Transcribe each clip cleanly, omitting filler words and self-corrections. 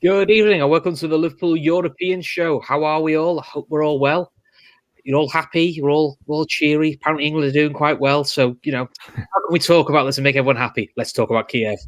Good evening and welcome to the Liverpool European show. How are we all? I hope we're all well. You're all happy. You're all cheery. Apparently England are doing quite well. So, how can we talk about this and make everyone happy? Let's talk about Kiev.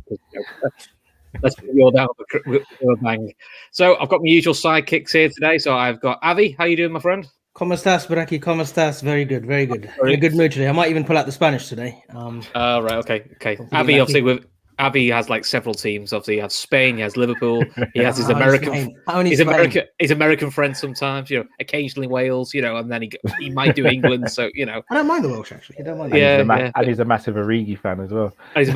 Let's put you all down with a bang. So I've got my usual sidekicks here today. So I've got Avy. How you doing, my friend? ¿Cómo estás, Baraki? ¿Cómo estás? Very good, very good. In a good mood today. I might even pull out the Spanish today. Right, okay. Avy, obviously, Avy has like several teams. Obviously, he has Spain, he has Liverpool, he has his American. He's American friends sometimes. Occasionally Wales. And then he might do England. So I don't mind the Welsh actually. I don't mind. And he's a massive Origi fan as well. But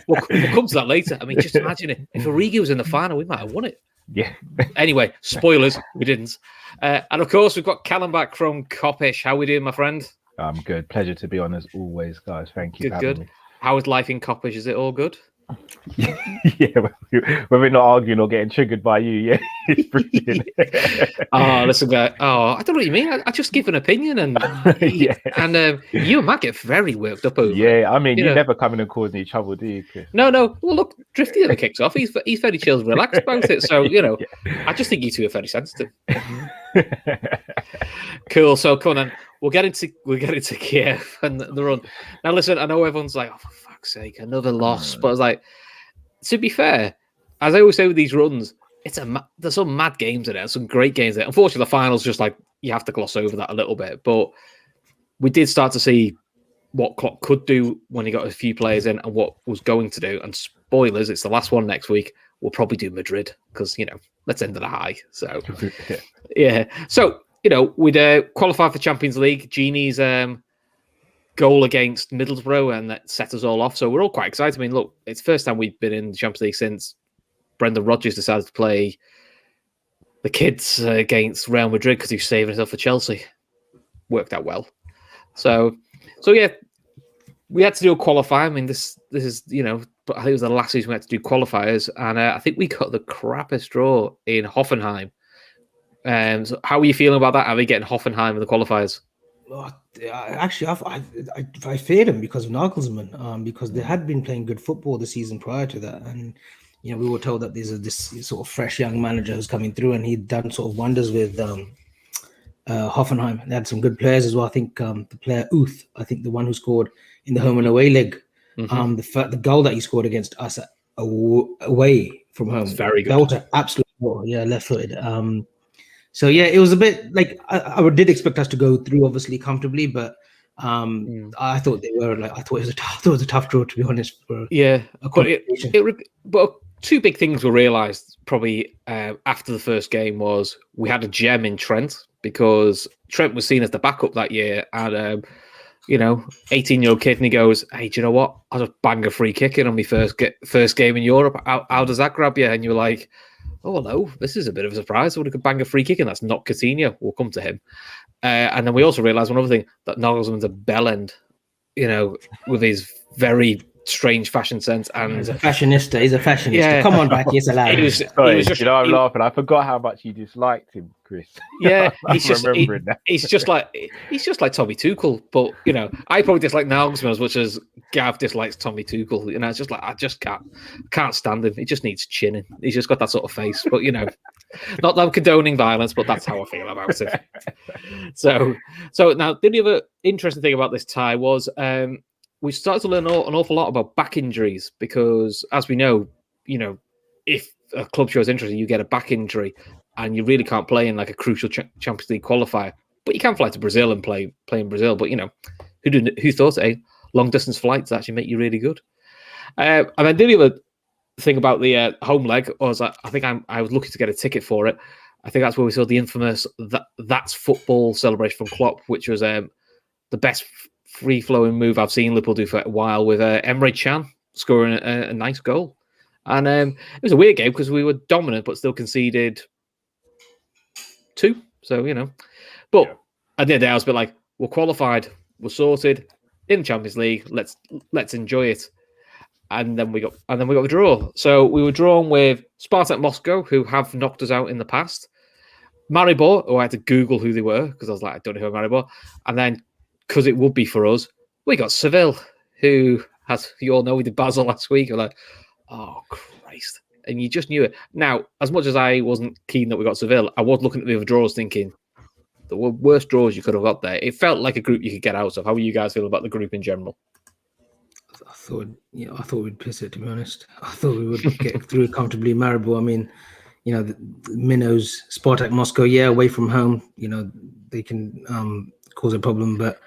we'll come to that later. I mean, just imagine it. If Origi was in the final, we might have won it. Yeah. Anyway, spoilers, we didn't. And of course, we've got Callum back from Kopish. How we doing, my friend? I'm good. Pleasure to be on as always, guys. Thank you. Good. Me. How is life in Kopish? Is it all good? Yeah, when we're not arguing or getting triggered by you, yeah, it's brilliant. Listen, guy. I don't know what you mean. I just give an opinion, and you and Matt get very worked up over. Yeah, I mean, you never come in and cause any trouble, do you, Chris? No. Well, look, Drifty never kicks off. He's very chilled and relaxed about it. So I just think you two are very sensitive. Cool. So come on, then. We'll get into Kiev and the run. Now, listen, I know everyone's like, oh, for fuck's sake, another loss. But it's like, to be fair, as I always say with these runs, there's some mad games in it, some great games in it. Unfortunately, the finals just like you have to gloss over that a little bit. But we did start to see what Klopp could do when he got a few players in and what was going to do. And spoilers, it's the last one next week. We'll probably do Madrid because, let's end at a high. So, yeah. So, we'd qualified for Champions League. Genie's goal against Middlesbrough, and that set us all off. So we're all quite excited. I mean, look, it's the first time we've been in the Champions League since Brendan Rodgers decided to play the kids against Real Madrid because he was saving himself for Chelsea. Worked out well. So yeah, we had to do a qualifier. I mean, this is, but I think it was the last season we had to do qualifiers, and I think we got the crappiest draw in Hoffenheim. So how are you feeling about that? Are we getting Hoffenheim in the qualifiers? Actually, I feared him because of Nagelsmann, because they had been playing good football the season prior to that, and we were told that there's this sort of fresh young manager who's coming through, and he'd done sort of wonders with Hoffenheim. They had some good players as well. I think the player Uth, I think the one who scored in the home and away leg, the goal that he scored against us away from home, very good. Belter, absolute goal, left-footed. So yeah, it was a bit like I did expect us to go through, obviously comfortably, but I thought they were like I thought it was a tough draw, to be honest. But two big things were realised probably after the first game was we had a gem in Trent because Trent was seen as the backup that year, and 18-year-old kid, and he goes, "Hey, do you know what? I'll just bang a free kick in on my first game in Europe. How does that grab you?" And you were like, "Oh, no, this is a bit of a surprise. Someone could bang a free kick, and that's not Coutinho. We'll come to him." And then we also realised one other thing, that Nagelsmann's a bellend, with his very strange fashion sense. And he's a fashionista. Yeah. Come on back. He's allowed. I'm laughing. I forgot how much you disliked him, Chris. Yeah, he's just like Tommy Tuchel. But I probably dislike Nagelsmann as much as Gav dislikes Tommy Tuchel. It's just like I just can't stand him. He just needs chinning. He's just got that sort of face. But not that I'm condoning violence, but that's how I feel about it. So now the only other interesting thing about this tie was we started to learn an awful lot about back injuries because, as we know, if a club shows interest, you get a back injury and you really can't play in like a crucial Champions League qualifier. But you can fly to Brazil and play in Brazil. But who thought long distance flights actually make you really good? And then the only other thing about the home leg was I think I was looking to get a ticket for it. I think that's where we saw the infamous that's football celebration from Klopp, which was the best free-flowing move I've seen Liverpool do for a while with Emre Can scoring a nice goal. And it was a weird game because we were dominant but still conceded 2. So, But at the end of the day, I was a bit like, we're qualified, we're sorted, in the Champions League, let's enjoy it. And then we got the draw. So we were drawn with Spartak Moscow, who have knocked us out in the past. Maribor, who I had to Google who they were because I was like, I don't know who Maribor. And then because it would be for us, we got Seville, who, as you all know, we did Basel last week. We're like, oh, Christ. And you just knew it. Now, as much as I wasn't keen that we got Seville, I was looking at the other draws thinking, the worst draws you could have got there. It felt like a group you could get out of. How are you guys feel about the group in general? I thought we'd piss it, to be honest. I thought we would get through comfortably. Maribor, I mean, the minnows, Spartak Moscow, away from home, they can cause a problem. But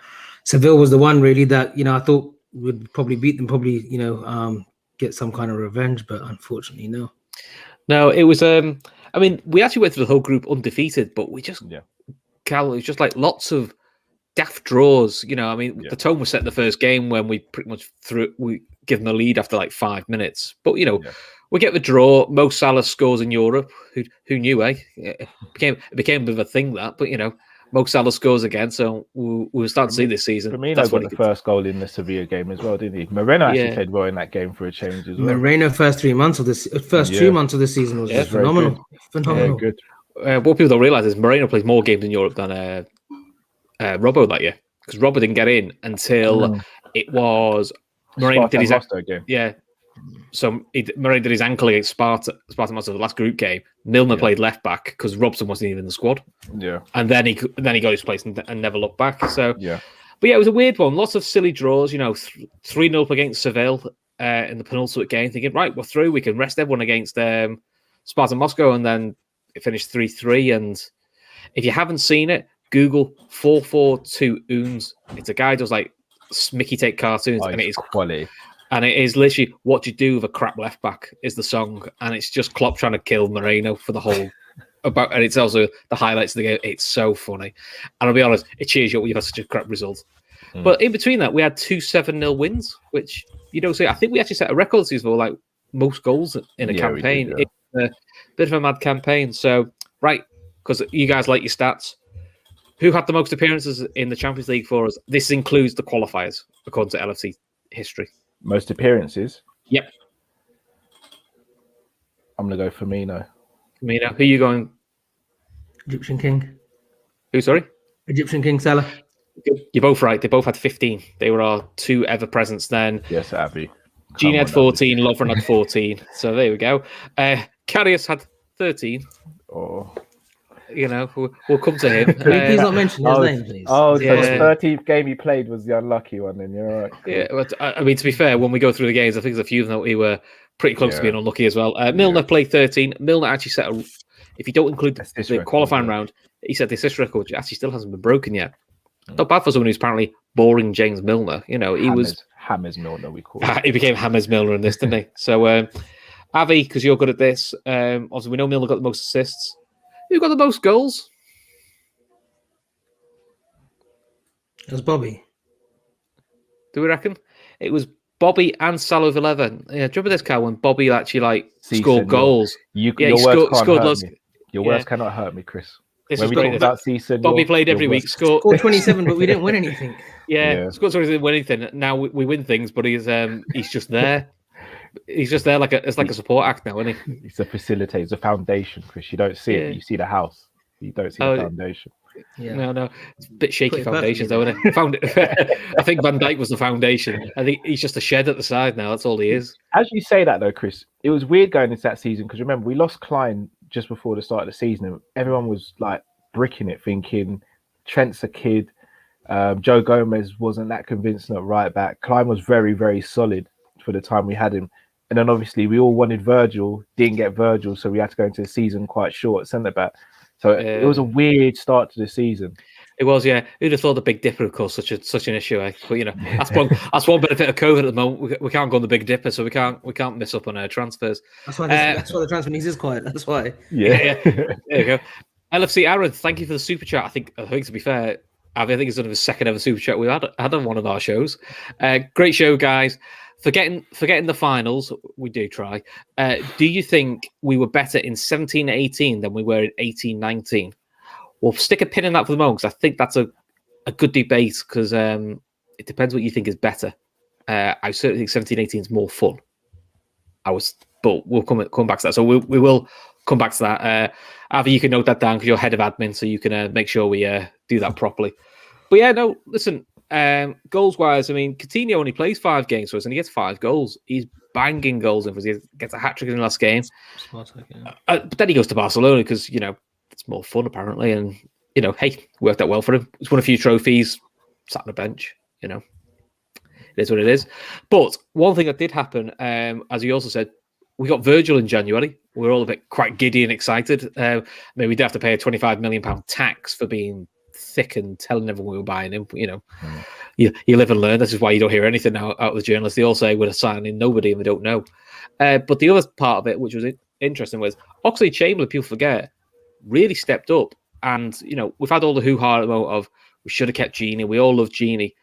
Seville was the one really that, I thought would probably beat them, get some kind of revenge, but unfortunately, no. No, it was, we actually went through the whole group undefeated, but we just, Cal, it was just like lots of daft draws. The tone was set in the first game when we pretty much we give them a lead after like 5 minutes. But, we get the draw. Mo Salah scores in Europe. Who knew, eh? It became a bit of a thing that, but, Mo Salah scores again, so we'll start to see this season. Firmino got the first goal in the Sevilla game as well, didn't he? Moreno actually played well in that game for a change as well. Moreno first 2 months of the season was phenomenal. Good. Phenomenal. Yeah, good. What people don't realise is Moreno plays more games in Europe than Robbo that year, because Robbo didn't get in until it was Moreno did his game. Yeah. So Moreno did his ankle against Sparta Moscow, the last group game. Milner played left back because Robson wasn't even in the squad. Yeah, and then he got his place and never looked back. So but it was a weird one. Lots of silly draws. 3-0 up against Seville in the penultimate game. Thinking, right, we're through. We can rest everyone against Sparta Moscow, and then it finished 3-3. And if you haven't seen it, Google 442 Oons. It's a guy who does like Mickey Take cartoons, and it is quality. And it is literally what you do with a crap left back is the song, and it's just Klopp trying to kill Moreno for the whole and it's also the highlights of the game. It's so funny, and I'll be honest, it cheers you up when you've had such a crap result. But in between that, we had 2 7-0 wins, which you don't see. I think we actually set a record for like most goals in a campaign. It's a bit of a mad campaign. So right, because you guys like your stats. Who had the most appearances in the Champions League for us? This includes the qualifiers, according to LFC history. Most appearances? Yep. I'm going to go Firmino. Firmino. Who are you going? Egyptian King. Who, sorry? Egyptian King, Salah. You're both right. They both had 15. They were our 2 ever-presents then. Yes, Avy. Gene had 14. Lovren had 14. So there we go. Karius had 13. Oh. We'll come to him. Can you please not mention his name, please? So the 13th game he played was the unlucky one, then you're right. Yeah, but to be fair, when we go through the games, I think there's a few of them that we were pretty close to being unlucky as well. Milner played 13. Milner actually set if you don't include the qualifying round, he set the assist record, which actually still hasn't been broken yet. Not bad for someone who's apparently boring James Milner. He was Hammers Milner, we call it. He became Hammers Milner in this, didn't he? So, Avy, because you're good at this, obviously we know Milner got the most assists. Who got the most goals? It was Bobby. Do we reckon? It was Bobby and Salah with 11. Yeah, do you remember this, Cal, when Bobby actually scored goals? Your words can't hurt me. Your words cannot hurt me, Chris. This is great. Bobby played every week, scored 27, but we didn't win anything. Scored 27, didn't win anything. Now we win things, but he's just there. He's just there like a support act now, isn't he? He's a facilitator. He's a foundation, Chris. You don't see it. You see the house. You don't see the foundation. Yeah. No. It's a bit shaky foundations, though, isn't it? I think Van Dijk was the foundation. I think he's just a shed at the side now. That's all he is. As you say that, though, Chris, it was weird going into that season because remember, we lost Klein just before the start of the season. And everyone was like bricking it, thinking Trent's a kid. Joe Gomez wasn't that convincing at right back. Klein was very, very solid for the time we had him. And then obviously we all wanted Virgil, didn't get Virgil, so we had to go into the season quite short at centre back. So it was a weird start to the season. It was, yeah. Who'd have thought the Big Dipper, of course, such an issue, eh? But that's one benefit of COVID at the moment. We can't go on the Big Dipper, so we can't miss up on our transfers. That's why the transfer news is quiet. That's why. Yeah. There you go. LFC Aaron, thank you for the super chat. I think to be fair, Avy, I think it's sort of the second ever super chat we've had on one of our shows. Great show, guys. Forgetting the finals, we do try. Do you think we were better in 17-18 than we were in 18-19? We'll stick a pin in that for the moment because I think that's a good debate because it depends what you think is better. I certainly think 17-18 is more fun. But we'll come back to that. So we will come back to that. Avy, you can note that down because you're head of admin, so you can make sure we do that properly. But yeah, no, listen. Goals wise, I mean, Coutinho only plays 5 games for us and he gets 5 goals. He's banging goals in for us. He gets a hat-trick in the last game. Spartak, yeah. But then he goes to Barcelona because, it's more fun apparently. And, hey, worked out well for him. He's won a few trophies, sat on the bench, It is what it is. But one thing that did happen, as he also said, we got Virgil in January. We were all a bit quite giddy and excited. Maybe we'd have to pay a £25 million tax for being thick and telling everyone we were buying him. You live and learn. This is why you don't hear anything now out of the journalists. They all say we're signing nobody and they don't know. But the other part of it, which was interesting, was Oxlade-Chamberlain, people forget, really stepped up. And, we've had all the hoo-ha of we should have kept Genie. We all love Genie.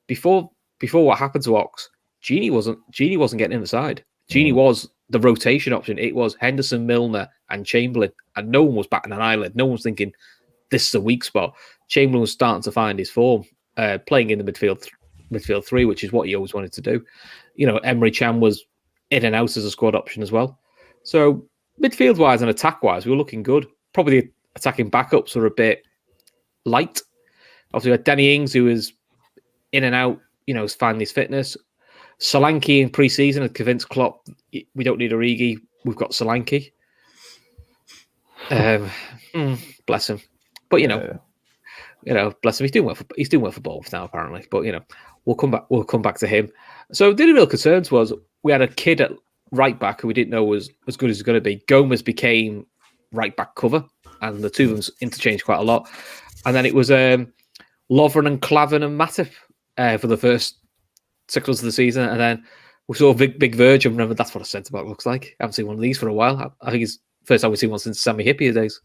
Before what happened to Ox, Genie wasn't getting in the side. Genie was the rotation option. It was Henderson, Milner, and Chamberlain. And no one was batting an eyelid. No one was thinking, this is a weak spot. Chamberlain was starting to find his form, playing in the midfield three, which is what he always wanted to do. Emery Chan was in and out as a squad option as well. So midfield-wise and attack-wise, we were looking good. Probably the attacking backups were a bit light. Obviously, we had Danny Ings, who was in and out, was finding his fitness. Solanke in pre-season had convinced Klopp, we don't need Origi, we've got Solanke. Bless him. But bless him. He's doing well for both now, apparently. But we'll come back to him. So the only real concerns was we had a kid at right back who we didn't know was as good as he's going to be. Gomez became right back cover, and the two of them interchanged quite a lot. And then it was Lovren and Klavan and Matip for the first 6 months of the season, and then we saw big Virgin. Remember, that's what a centre back looks like. I haven't seen one of these for a while. I think it's the first time we've seen one since Sammy Hippier days.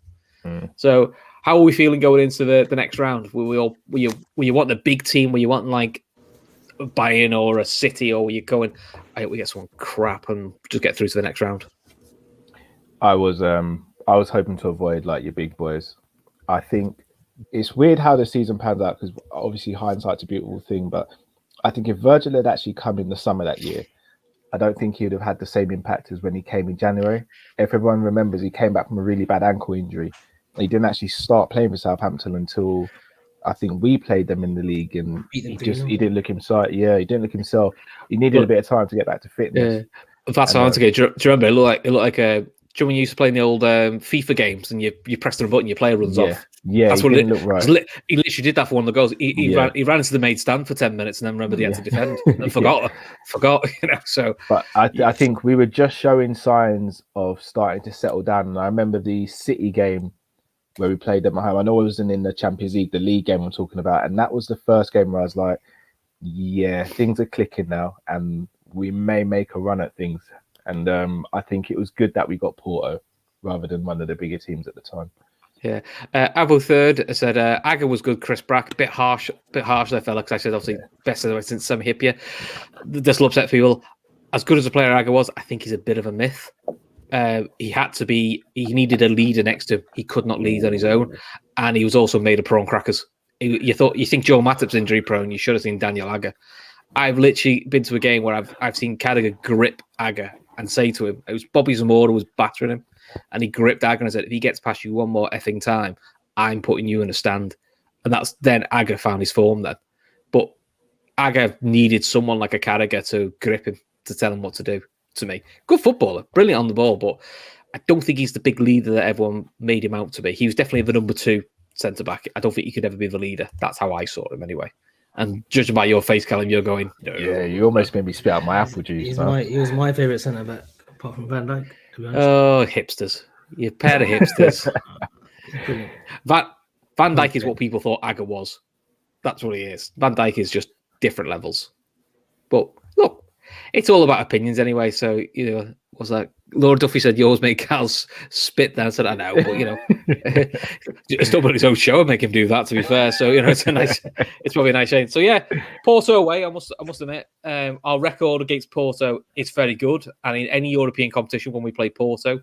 So, how are we feeling going into the next round? Were you want a big team? Were you wanting like a Bayern or a City, or were you going, I hope we get someone crap and just get through to the next round? I was hoping to avoid like your big boys. I think it's weird how the season panned out because obviously hindsight's a beautiful thing, but I think if Virgil had actually come in the summer that year, I don't think he would have had the same impact as when he came in January. If everyone remembers, he came back from a really bad ankle injury. He didn't actually start playing for Southampton until I think we played them in the league, and he didn't look himself. Yeah, he didn't look himself. He needed a bit of time to get back to fitness. Yeah. That's how to get. Do you remember? It looked like a. Do you when you used to play in the old FIFA games and you press the button, your player runs off? Yeah, that's what it looked right. He literally did that for one of the goals. He ran into the maid stand for 10 minutes and then remembered he had to defend and forgot. So, but I think we were just showing signs of starting to settle down. And I remember the City game where we played them at home. I know it wasn't in the Champions League, the league game I'm talking about, and that was the first game where I was like, yeah, things are clicking now, and we may make a run at things. And I think it was good that we got Porto rather than one of the bigger teams at the time. Yeah. Avo Third said Aga was good, Chris Brack. Bit harsh there, fella, because I said obviously best of the way since Sam Hippier. This will upset people. As good as a player Aga was, I think he's a bit of a myth. He needed a leader next to him. He could not lead on his own. And he was also made of prawn crackers. You think Joe Matip's injury prone, you should have seen Daniel Aga. I've literally been to a game where I've seen Carragher grip Aga and say to him, it was Bobby Zamora was battering him, and he gripped Aga and said, if he gets past you one more effing time, I'm putting you in a stand. And that's then Aga found his form then. But Aga needed someone like a Carragher to grip him, to tell him what to do, to me. Good footballer, brilliant on the ball, but I don't think he's the big leader that everyone made him out to be. He was definitely the number 2 centre-back. I don't think he could ever be the leader. That's how I saw him anyway. And judging by your face, Callum, you're going, no. Yeah, you almost made me spit out my apple juice. He was my favourite centre back, apart from Van Dijk, to be honest. Oh, hipsters. You're a pair of hipsters. Van Dijk is what people thought Aga was. That's what he is. Van Dijk is just different levels. But look, it's all about opinions anyway. So, was that Lord Duffy said yours made Cal's spit there. I said, I know, but it's not about his own show and make him do that, to be fair. So, it's probably a nice shame. So yeah, Porto away, I must admit, our record against Porto is very good. And in any European competition when we play Porto,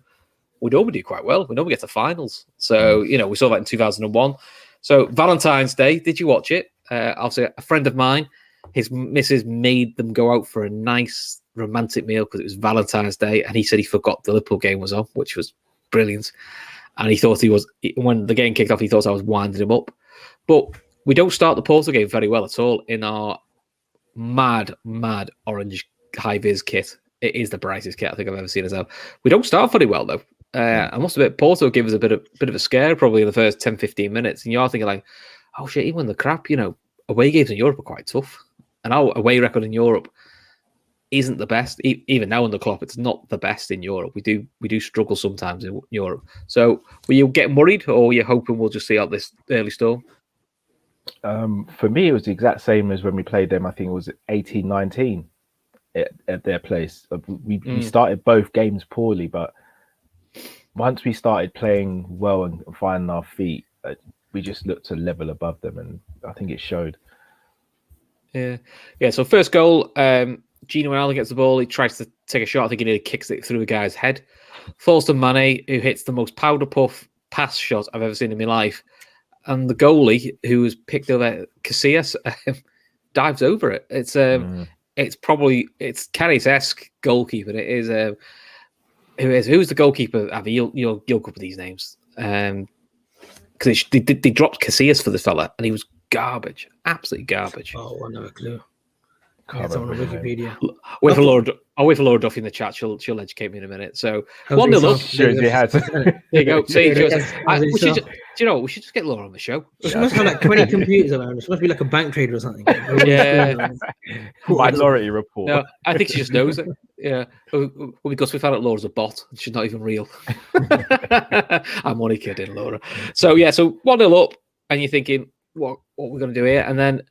we normally do quite well. We normally get to finals. So, we saw that in 2001. So Valentine's Day, did you watch it? Obviously, a friend of mine, his missus made them go out for a nice romantic meal because it was Valentine's Day, and he said he forgot the Liverpool game was on, which was brilliant. And he thought when the game kicked off, he thought I was winding him up. But we don't start the Porto game very well at all in our mad orange high-vis kit. it is the brightest kit I think I've ever seen as well. We don't start very well though. I must admit, Porto gave us a bit of a scare probably in the first 10-15 minutes, and you're thinking like, oh shit, even the crap, away games in Europe are quite tough, and our away record in Europe isn't the best. Even now under Klopp, it's not the best in Europe. We do struggle sometimes in Europe. So were you getting worried, or were you hoping we'll just see out this early storm? For me, it was the exact same as when we played them. I think it was 18-19 at their place. We started both games poorly, but once we started playing well and finding our feet, we just looked a level above them, and I think it showed. Yeah. So first goal, Gino Ronaldo gets the ball. He tries to take a shot. I think he nearly kicks it through a guy's head. Falls to Mane, who hits the most powder puff pass shot I've ever seen in my life. And the goalie, who was picked over, Casillas, dives over it. It's Carri's-esque goalkeeper. It is who's the goalkeeper? Avy, you'll go with these names. Because they dropped Casillas for this fella, and he was garbage, absolutely garbage. Oh, I have a clue. It's on Wikipedia. I'll wait for Laura Duffy in the chat. She'll educate me in a minute. So 1-0 up. Shows you had. There you go. See, we should just get Laura on the show. She must have like 20 computers around. She must be like a bank trader or something. Yeah. Minority Report. No, I think she just knows it. Yeah. Well, because we found out Laura's a bot and she's not even real. I'm only kidding, Laura. So 1-0 up, and you're thinking, what are we going to do here? And then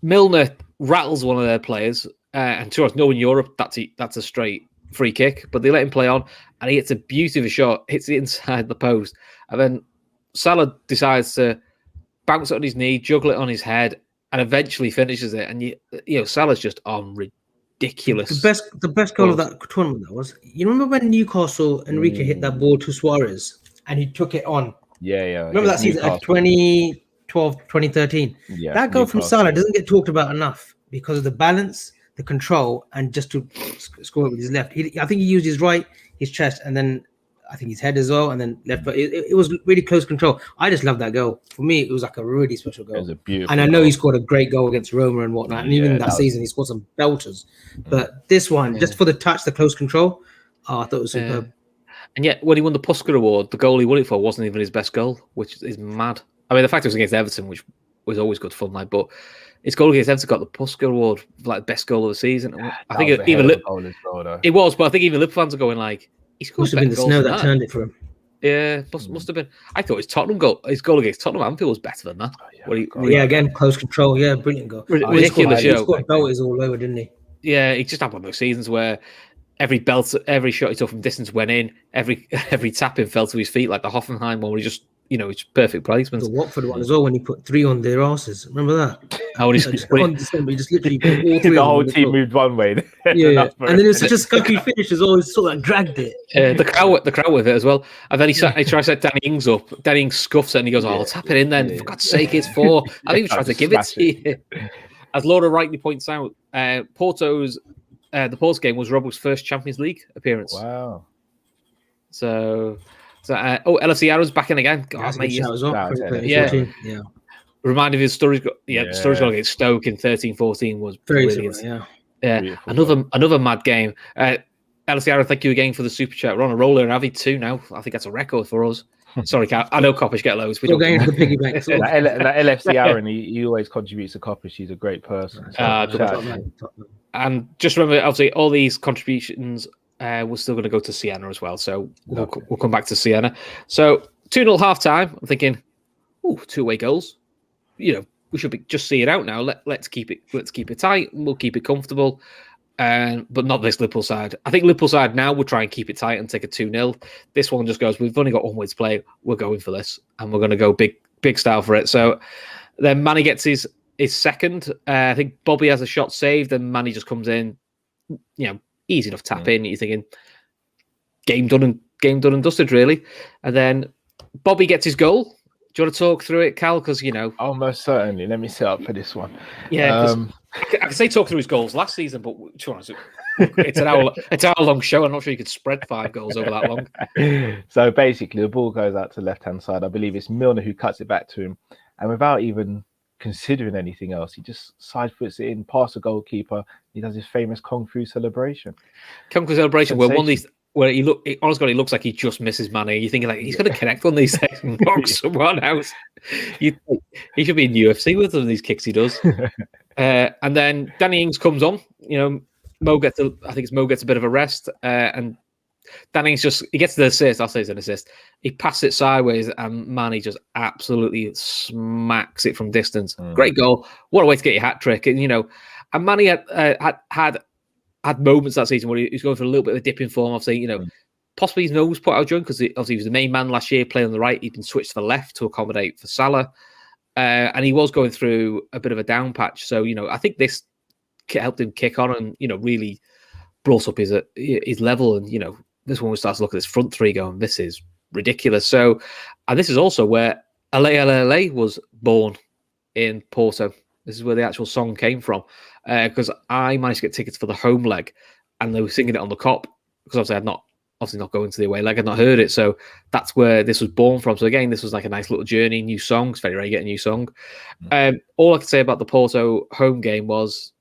Milner rattles one of their players, and to us, no in Europe, that's a straight free kick, but they let him play on, and he hits a beautiful shot, hits it inside the post, and then Salah decides to bounce it on his knee, juggle it on his head, and eventually finishes it. And Salah's just on ridiculous. The best goal of that tournament was, you remember when Newcastle Enrique hit that ball to Suarez and he took it on? Yeah. Remember that season, 2012, 2013? Yeah, that goal from Salah doesn't get talked about enough because of the balance, the control, and just to score it with his left. I think he used his right, his chest, and then I think his head as well, and then left. But it was really close control. I just love that goal. For me, it was like a really special goal. It was a beautiful and I know he scored a great goal against Roma and whatnot. And even that season, he scored some belters. But this one, just for the touch, the close control, I thought it was superb. And yet, when he won the Puskar Award, the goal he won it for wasn't even his best goal, which is mad. I mean, the fact it was against Everton, which was always good fun, but his goal against Everton got the Puskar Award, like best goal of the season. I think even it was, but I think even Liverpool fans are going like, he scored must have been the snow that turned it for him. Yeah, must have been. I thought his goal against Tottenham Anfield was better than that. Again, close control. Yeah, brilliant goal. Ridiculous. He scored belters all over, didn't he? Yeah, he just had one of those seasons where every shot he took from distance went in. Every tap in fell to his feet, like the Hoffenheim one, where he just, it's perfect placement. The Watford one as well, when he put 3 on their asses. Remember that? Oh, he just literally put all 3 the whole team moved one way. Yeah. And then it was such a scunky finish as well. He sort of dragged it. The crowd with it as well. And then he tries to set Danny Ings up. Danny Ings scuffs it and he goes, I'll tap it in then. For God's sake, it's 4. I think he tried to give it to you. As Laura rightly points out, the Porto game was Robbo's first Champions League appearance. Wow. So LFC Arrow's back in again. God, mate, yeah. Reminded me of Sturridge. Sturridge goal against Stoke in 13-14 was brilliant. Yeah. Another mad game. LFC Arrow, thank you again for the super chat. We're on a roller and Avy 2 now. I think that's a record for us. Sorry, Cal. I know Kopish get loads. We're going to the piggy bank. That LFC Aaron, he always contributes to Kopish. He's a great person. And just remember, obviously, all these contributions we're still going to go to Siena as well. So we'll come back to Siena. So 2-0 half time. I'm thinking, 2 away goals. We should be just see it out now. Let's keep it tight. We'll keep it comfortable. But not this Liverpool side. I think Liverpool side now will try and keep it tight and take a 2-0. This one just goes, we've only got one way to play. We're going for this. And we're going to go big style for it. So then Manny gets his second. I think Bobby has a shot saved and Manny just comes in. Easy enough tap in. You're thinking, game done and dusted, really. And then Bobby gets his goal. Do you want to talk through it, Cal? Because oh, most certainly. Let me set up for this one. Yeah, I can say talk through his goals last season, but it's an hour-long show. I'm not sure you could spread 5 goals over that long. So basically, the ball goes out to the left-hand side. I believe it's Milner who cuts it back to him, and without even considering anything else. He just side foots it in, past the goalkeeper. He does his famous Kung Fu celebration. Kung Fu celebration, where one of these, where he honest God, he looks like he just misses Manny. You're thinking like he's going to connect on these things and knock someone out. He should be in UFC with some of these kicks he does. And then Danny Ings comes on. You know, Mo gets a bit of a rest, and Danny Ings he gets the assist. I'll say it's an assist. He passes it sideways, and Manny just absolutely smacks it from distance. Great goal! What a way to get your hat trick! And you know, and Manny had moments that season where he was going for a little bit of a dip in form. Obviously, you know, possibly his nose was put out of joint because obviously he was the main man last year, playing on the right. He'd been switched to the left to accommodate for Salah, and he was going through a bit of a down patch. So you know, I think this helped him kick on and you know really brought up his level. And you know, this is when we start to look at this front three, going, this is ridiculous. So, and this is also where LA was born in Porto. This is where the actual song came from. Because I managed to get tickets for the home leg, and they were singing it on the Kop. Because obviously I'd not going to the away leg, I'd not heard it, so that's where this was born from. So again, this was like a nice little journey, new songs. Very rare to get a new song. All I could say about the Porto home game was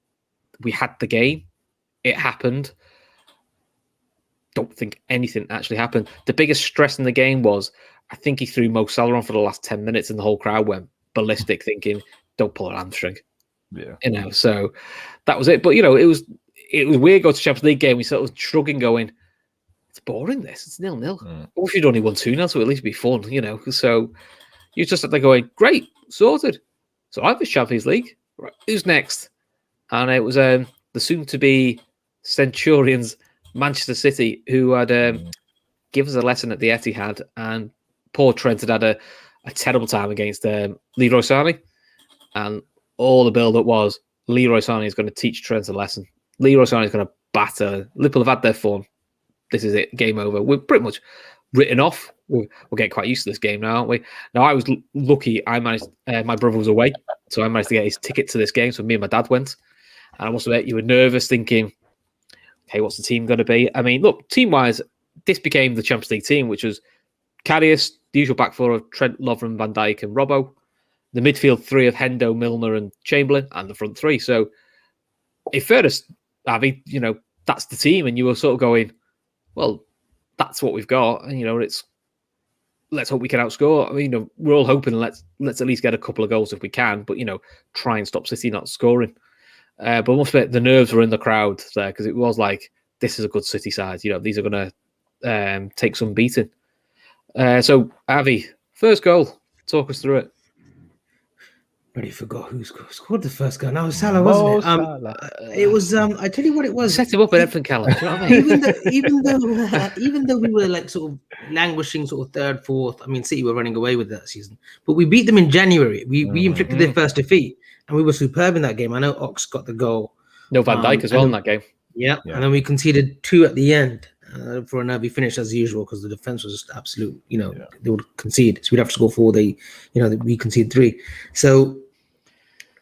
we had the game, it happened. Don't think anything actually happened. The biggest stress in the game was I think he threw Mo Salah on for the last 10 minutes, and the whole crowd went ballistic, thinking, "Don't pull an hamstring." Yeah, you know, so that was it. But you know, it was weird going to Champions League game. We sort of shrugging, going, "It's boring. It's 0-0. I wish we'd only won 2-0, so at least it'd be fun." You know, so you just sat there going, "Great, sorted." So I have this Champions League. Right, who's next? And it was the soon-to-be Centurions, Manchester City, who had give us a lesson at the Etihad, and poor Trent had a terrible time against Leroy Sané, and all the build-up was Leroy Sané is going to teach Trent a lesson. Leroy Sané is going to batter. Liverpool have had their fun. This is it. Game over. We're pretty much written off. We'll get quite used to this game now, aren't we? Now, I was lucky. I managed. My brother was away, so I managed to get his ticket to this game. So me and my dad went. And I must admit, you were nervous, thinking, "Okay, what's the team going to be?" I mean, look, team-wise, this became the Champions League team, which was Karius, the usual back four of Trent, Lovren, Van Dijk, and Robbo. The midfield three of Hendo, Milner, and Chamberlain, and the front three. So, in fairness, Avi, you know, that's the team, and you were sort of going, well, that's what we've got, and you know, let's hope we can outscore. I mean, you know, we're all hoping let's at least get a couple of goals if we can, but you know, try and stop City not scoring. But I must admit, the nerves were in the crowd there, because it was like, this is a good City side. You know, these are going to take some beating. So, Avi, first goal, talk us through it. Already forgot who scored the first goal. No, Salah, wasn't it? It was. I tell you what it was. Set him up at Avy and Callum. You know what I mean? even though we were like sort of languishing, sort of third, fourth. I mean, City were running away with that season, but we beat them in January. We inflicted their first defeat, and we were superb in that game. I know Ox got the goal. No, Van Dijk as well in that game. Yeah, and then we conceded 2 at the end for an early finish as usual, because the defense was just absolute. You know, they would concede, so we'd have to score 4. We conceded 3. So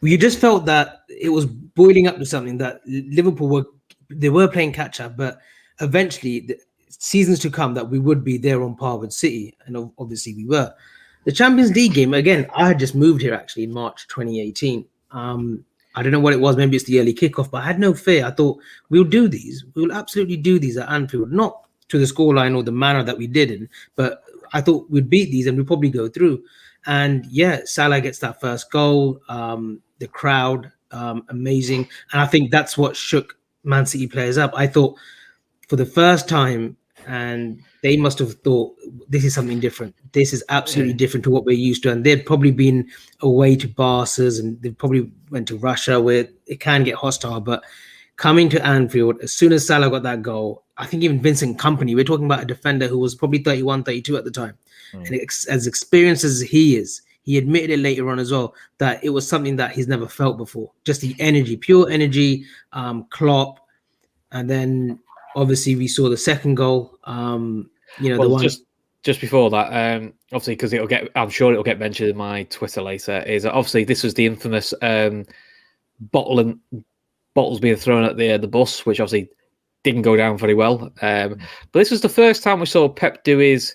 we just felt that it was boiling up to something, that Liverpool were playing catch up, but eventually, the seasons to come, that we would be there on par with City, and obviously we were. The Champions League game, again, I had just moved here actually in March 2018. I don't know what it was. Maybe it's the early kickoff, but I had no fear. I thought we'll do these. We'll absolutely do these at Anfield, not to the scoreline or the manner that we did in, but I thought we'd beat these and we'd probably go through. And yeah, Salah gets that first goal. The crowd, amazing. And I think that's what shook Man City players up. I thought for the first time, and they must have thought, this is something different. This is absolutely different to what we're used to. And they'd probably been away to Barca's, and they probably went to Russia, where it can get hostile. But coming to Anfield, as soon as Salah got that goal, I think even Vincent Kompany, we're talking about a defender who was probably 31, 32 at the time. And as experienced as he is, he admitted it later on as well, that it was something that he's never felt before. Just the energy, pure energy, Klopp. And then obviously we saw the second goal. The one just before that, obviously, because I'm sure it'll get mentioned in my Twitter later, is obviously this was the infamous bottles being thrown at the bus, which obviously didn't go down very well. But this was the first time we saw Pep do his,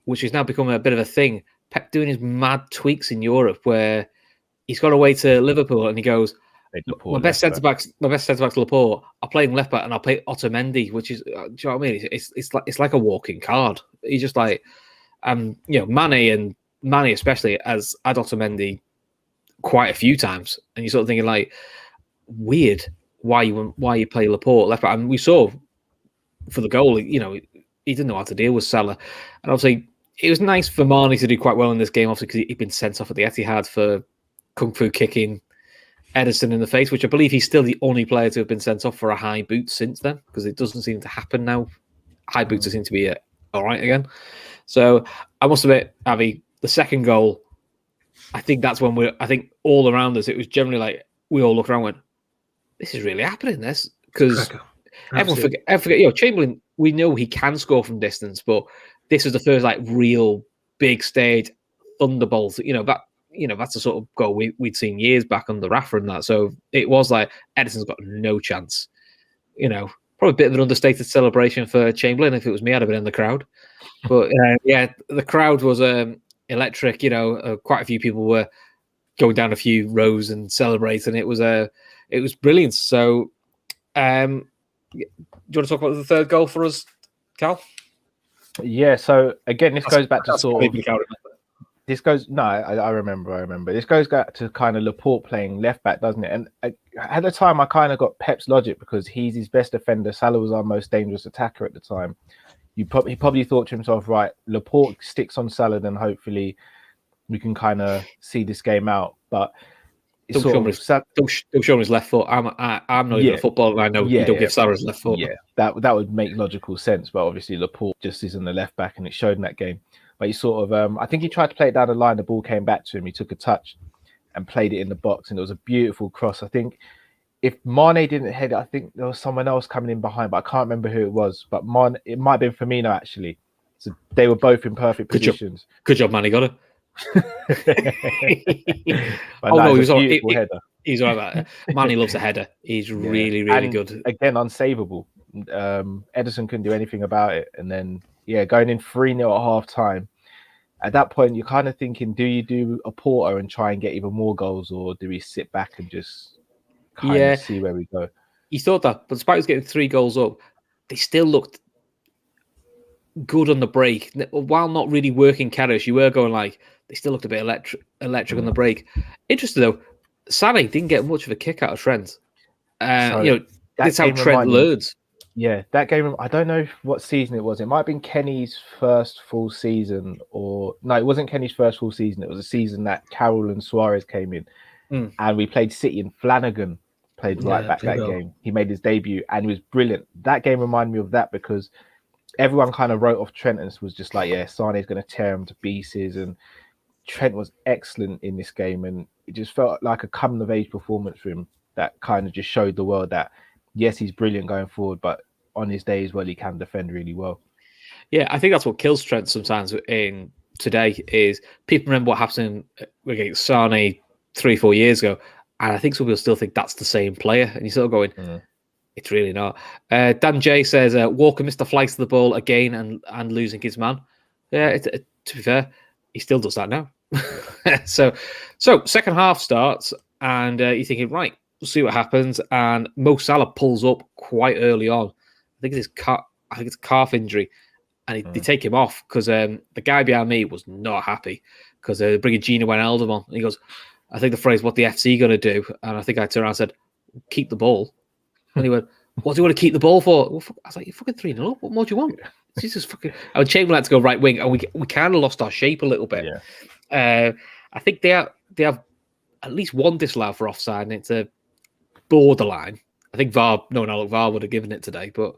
which is now becoming a bit of a thing, Pep doing his mad tweaks in Europe, where he's got away to Liverpool, and he goes, my best centre backs, Laporte. I'll play him left back, and I'll play Otamendi, which is, do you know what I mean? It's like a walking card. He's just like, Mane especially has had Otamendi quite a few times, and you're sort of thinking like, weird, why you play Laporte left back? And we saw for the goal, he didn't know how to deal with Salah, and obviously it was nice for Mane to do quite well in this game, obviously because he'd been sent off at the Etihad for kung fu kicking Ederson in the face, which I believe he's still the only player to have been sent off for a high boot since then, because it doesn't seem to happen now. High boots seem to be all right again. So I must admit, Avi, the second goal, I think that's when I think all around us, it was generally like, we all looked around and went, this is really happening, this, because everyone forget, Chamberlain, we know he can score from distance, but this was the first like real big stage thunderbolt, that's the sort of goal we'd seen years back under Rafa and that. So it was like, Ederson's got no chance. Probably a bit of an understated celebration for Chamberlain. If it was me, I'd have been in the crowd. But the crowd was electric. Quite a few people were going down a few rows and celebrating. It was brilliant. So, do you want to talk about the third goal for us, Cal? Yeah. So again, this goes back to sort of. I remember. This goes back to kind of Laporte playing left back, doesn't it? And at the time, I kind of got Pep's logic because he's his best defender. Salah was our most dangerous attacker at the time. He probably thought to himself, right, Laporte sticks on Salah, then hopefully we can kind of see this game out. But don't show him his left foot. I'm not even a footballer. I know you don't give Salah his left foot. Yeah, that would make logical sense. But obviously Laporte just isn't the left back, and it showed in that game. But he sort of, I think he tried to play it down the line. The ball came back to him. He took a touch and played it in the box, and it was a beautiful cross. I think if Mane didn't head it, I think there was someone else coming in behind, but I can't remember who it was. But it might have been Firmino, actually. So they were both in perfect positions. Good job, man. He got it. He was a header. He's all right. Mane loves a header. He's really, really good. Again, unsavable. Ederson couldn't do anything about it. And then, going in 3-0 at half time. At that point, you're kind of thinking, do you do a Porto and try and get even more goals, or do we sit back and just kind of see where we go? You thought that, but despite us getting 3 goals up, they still looked good on the break. While not really working carriers, you were going like, they still looked a bit electric on the break. Interesting though, Salah didn't get much of a kick out of Trent. That's how Trent learns. Yeah, that game, I don't know what season it was. It might have been Kenny's first full season, no, it wasn't Kenny's first full season. It was a season that Carroll and Suarez came in, and we played City, and Flanagan played right back that game. He made his debut, and he was brilliant. That game reminded me of that because everyone kind of wrote off Trent and was just like, Sane's going to tear him to pieces, and Trent was excellent in this game, and it just felt like a coming-of-age performance for him that kind of just showed the world that, yes, he's brilliant going forward, but on his day as well, he can defend really well. Yeah, I think that's what kills Trent sometimes in today is people remember what happened against Sane 3-4 years ago, and I think some people still think that's the same player, and you're still going, it's really not. Dan J says, Walker missed the flight to the ball again and losing his man. Yeah, to be fair, he still does that now. So second half starts, and you're thinking, right, we'll see what happens, and Mo Salah pulls up quite early on. I think it's a calf injury, and they take him off because the guy behind me was not happy because they're bringing Gino Wijnaldum on. And he goes, I think the phrase, what the FC going to do? And I think I turned around and said, keep the ball. And he went, what do you want to keep the ball for? Well, I was like, you're fucking 3-0 up. What more do you want? Jesus fucking... And Chamberlain had to go right wing, and we kind of lost our shape a little bit. Yeah. I think they have at least one disallowed for offside, and it's a borderline. I think VAR would have given it today, but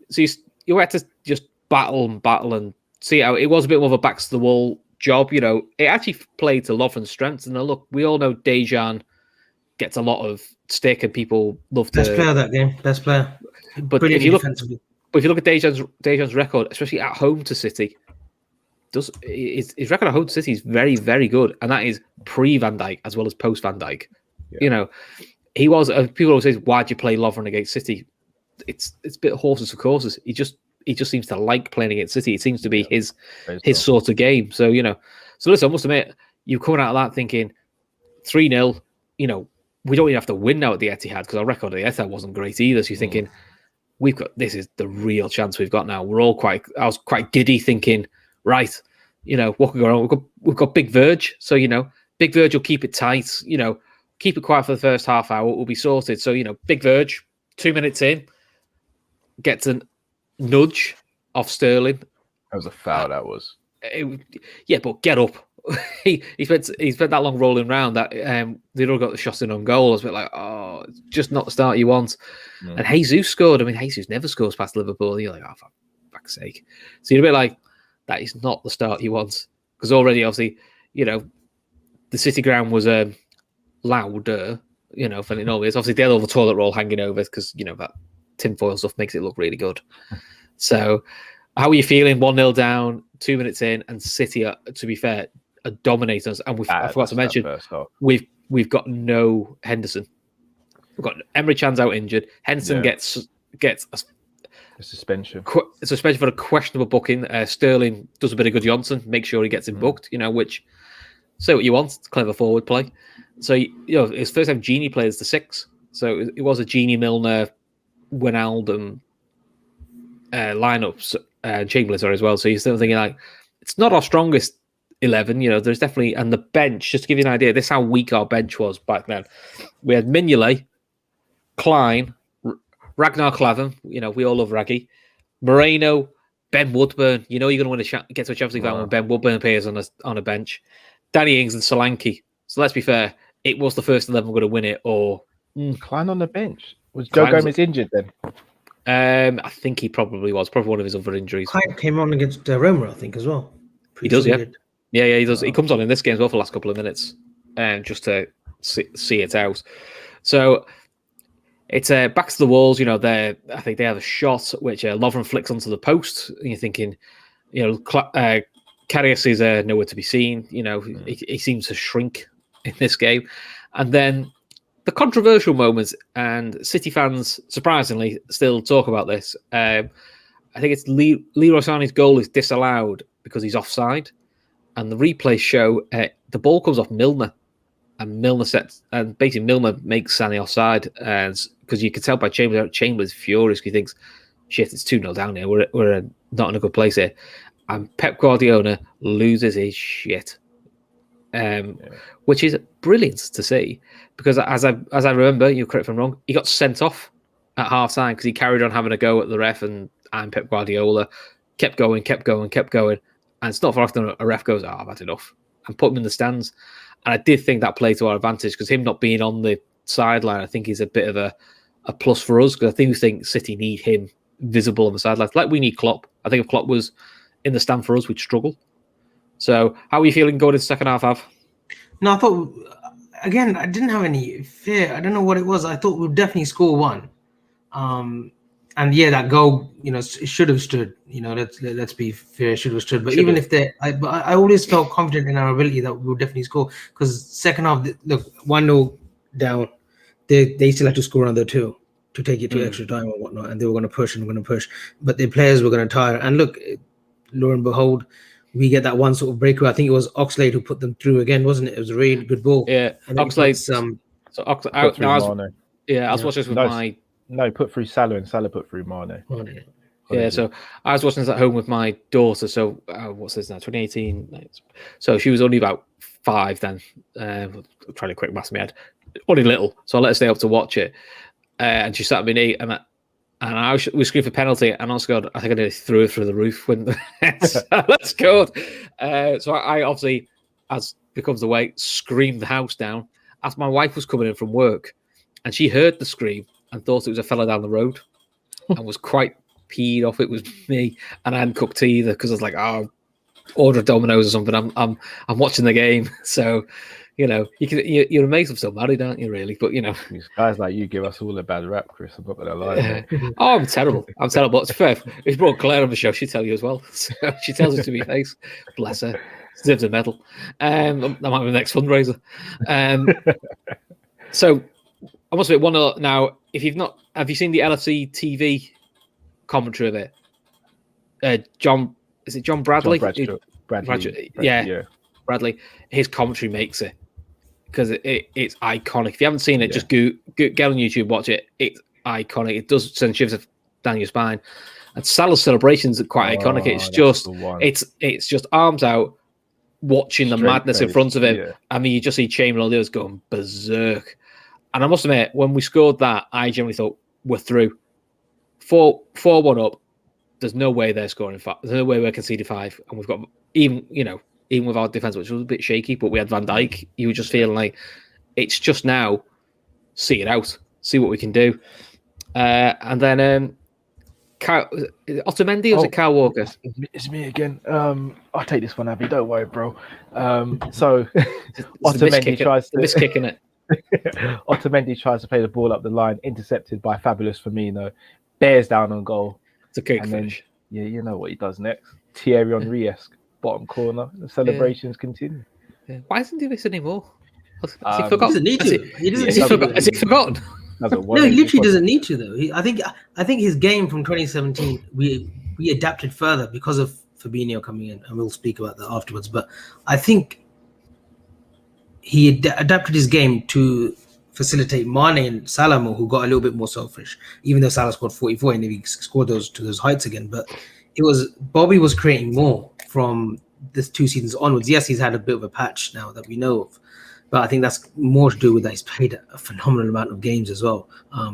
so you had to just battle and see how it was a bit more of a backs to the wall job. It actually played to Lovren's strengths, and look, we all know Dejan gets a lot of stick, and people love to. Best player of that game, best player. But if you look at Dejan's record, especially at home to City, his record at home to City is very, very good, and that is pre Van Dijk as well as post Van Dijk. Yeah. He was. People always say, "Why'd you play Lovren against City?" It's a bit horses for courses. He just seems to like playing against City. It seems to be his sort of game. So So listen, I must admit, you're coming out of that thinking 3-0. You know, we don't even have to win now at the Etihad because our record at the Etihad wasn't great either. So you're thinking, this is the real chance we've got now. I was quite giddy thinking, right, you know, what could go wrong? We've got Big Verge. So, you know, Big Verge will keep it tight, you know, keep it quiet for the first half hour. We'll be sorted. So, you know, Big Verge, 2 minutes in, gets a nudge off Sterling. That was a foul, that was. Yeah, but get up. he spent that long rolling around that they'd all got the shots in on goal. I was a bit like, oh, it's just not the start you want. And Jesus scored. I mean, Jesus never scores past Liverpool. You're like, oh, for fuck's sake. So you're a bit like, that is not the start you want. Because already, obviously, you know, the City ground was louder, you know, than it normally is. Obviously, they had all the toilet roll hanging over because, you know, that tinfoil stuff makes it look really good. So, how are you feeling? 1-0 down, 2 minutes in, and City, to be fair, are dominating us. And I forgot to mention, we've got no Henderson. We've got Emre Can's out injured. Henderson gets a suspension. Suspension for a questionable booking. Sterling does a bit of good Johnson, make sure he gets him booked, you know, which, say what you want, it's clever forward play. So, you know, it's first time Genie played as the 6. So it was a Genie, Milner, Wijnaldum lineups, Chamberlain as well. So you're still thinking, like, it's not our strongest 11, you know, there's definitely, and the bench, just to give you an idea, this is how weak our bench was back then. We had Mignolet, Klein, Ragnar Klavan, you know, we all love Raggy, Moreno, Ben Woodburn. You know you're going to get to a Champions League final when Ben Woodburn appears on a bench. Danny Ings and Solanke. So let's be fair, it was the first 11 going to win it, or Klein on the bench. Was Joe Gomez injured then? I think he probably was. Probably one of his other injuries. Klein came on against Roma, I think, as well. He does, yeah. Yeah, he does. He comes on in this game as well for the last couple of minutes, just to see it out. So it's back to the walls. You know, I think they have a shot which Lovren flicks onto the post. And you're thinking, you know, Karius is nowhere to be seen. You know, he seems to shrink in this game. And then the controversial moments, and City fans surprisingly still talk about this. I think it's Leroy Sané's goal is disallowed because he's offside. And the replays show the ball comes off Milner, and basically Milner makes Sané offside, because you can tell by Chamberlain's furious. He thinks, "Shit, it's 2-0 down here. We're not in a good place here." And Pep Guardiola loses his shit, which is brilliant to see. Because as I remember, you correct if I'm wrong, he got sent off at half time because he carried on having a go at the ref, and Pep Guardiola kept going. And it's not for often a ref goes, I've had enough, and put him in the stands. And I did think that played to our advantage, because him not being on the sideline, I think is a bit of a plus for us, because I think City need him visible on the sideline. Like we need Klopp. I think if Klopp was in the stand for us, we'd struggle. So how are you feeling going into the second half, Av? No, I thought, again, I didn't have any fear. I don't know what it was. I thought we'd definitely score one. And yeah, that goal, you know, it should have stood. You know, let's be fair, it should have stood. But even if I always felt confident in our ability that we would definitely score. Because second half, look, 1-0 down, they still had to score another 2 to take it to extra time or whatnot, and they were going to push, but their players were going to tire. And look, lo and behold, we get that one sort of breakaway. I think it was Oxlade who put them through again, wasn't it? It was a really good ball. Yeah, Oxlade. I was watching this with my. No, put through Salah, and Salah put through Mane. Yeah, so I was watching this at home with my daughter. So what's this now? 2018. So she was only about 5 then. I'm trying to quick maths in my head. Only little. So I let her stay up to watch it. And she sat at my knee, and we screamed for penalty. And honest God, I think I nearly threw her through the roof when let's go. So I obviously, as becomes the way, screamed the house down. As my wife was coming in from work, and she heard the scream and thought it was a fella down the road, and was quite peed off it was me. And I hadn't cooked either, because I was like, order Domino's or something. I'm watching the game. So, you know, you're amazed I'm still married, aren't you? Really, but you know, these guys like you give us all a bad rap, Chris. I'm not gonna lie. I'm terrible. But it's fair. If you brought Claire on the show, she'd tell you as well. So she tells it to me face. Bless her. Deserves a medal. That might be the next fundraiser. So I must admit, 1-0 now. If you've not, have you seen the LFC TV commentary of it? John Bradley? Bradley. Yeah, Bradley. His commentary makes it. because it's iconic. If you haven't seen it, just get on YouTube, watch it. It's iconic. It does send shivers down your spine. And Salah's celebrations are quite iconic. It's just arms out, watching the madness in front of him. Yeah. I mean, you just see Chamberlain others going berserk. And I must admit, when we scored that, I generally thought we're through. 4-1 up. There's no way they're scoring 5. There's no way we're conceding 5. And we've got even with our defense, which was a bit shaky, but we had Van Dijk. You were just feeling like it's just now see it out, see what we can do. And then Otamendi or was it Kyle Walker? It's me again. I'll take this one, Abby. Don't worry, bro. So Otamendi tries to miskicking it. Otamendi tries to play the ball up the line, intercepted by fabulous Firmino, bears down on goal. It's a kick finish. Then, you know what he does next. Thierry Henry-esque bottom corner. The celebrations continue. Yeah. Why isn't he this anymore? Has he forgotten? He doesn't need to. Has he forgotten? No, he literally doesn't need to though. I think his game from 2017 we adapted further because of Fabinho coming in, and we'll speak about that afterwards. But I think he adapted his game to facilitate Mane and Salah more, who got a little bit more selfish. Even though Salah scored 44 and he scored those to those heights again, but it was Bobby was creating more from this 2 seasons onwards. Yes, he's had a bit of a patch now that we know of. But I think that's more to do with that he's played a phenomenal amount of games as well,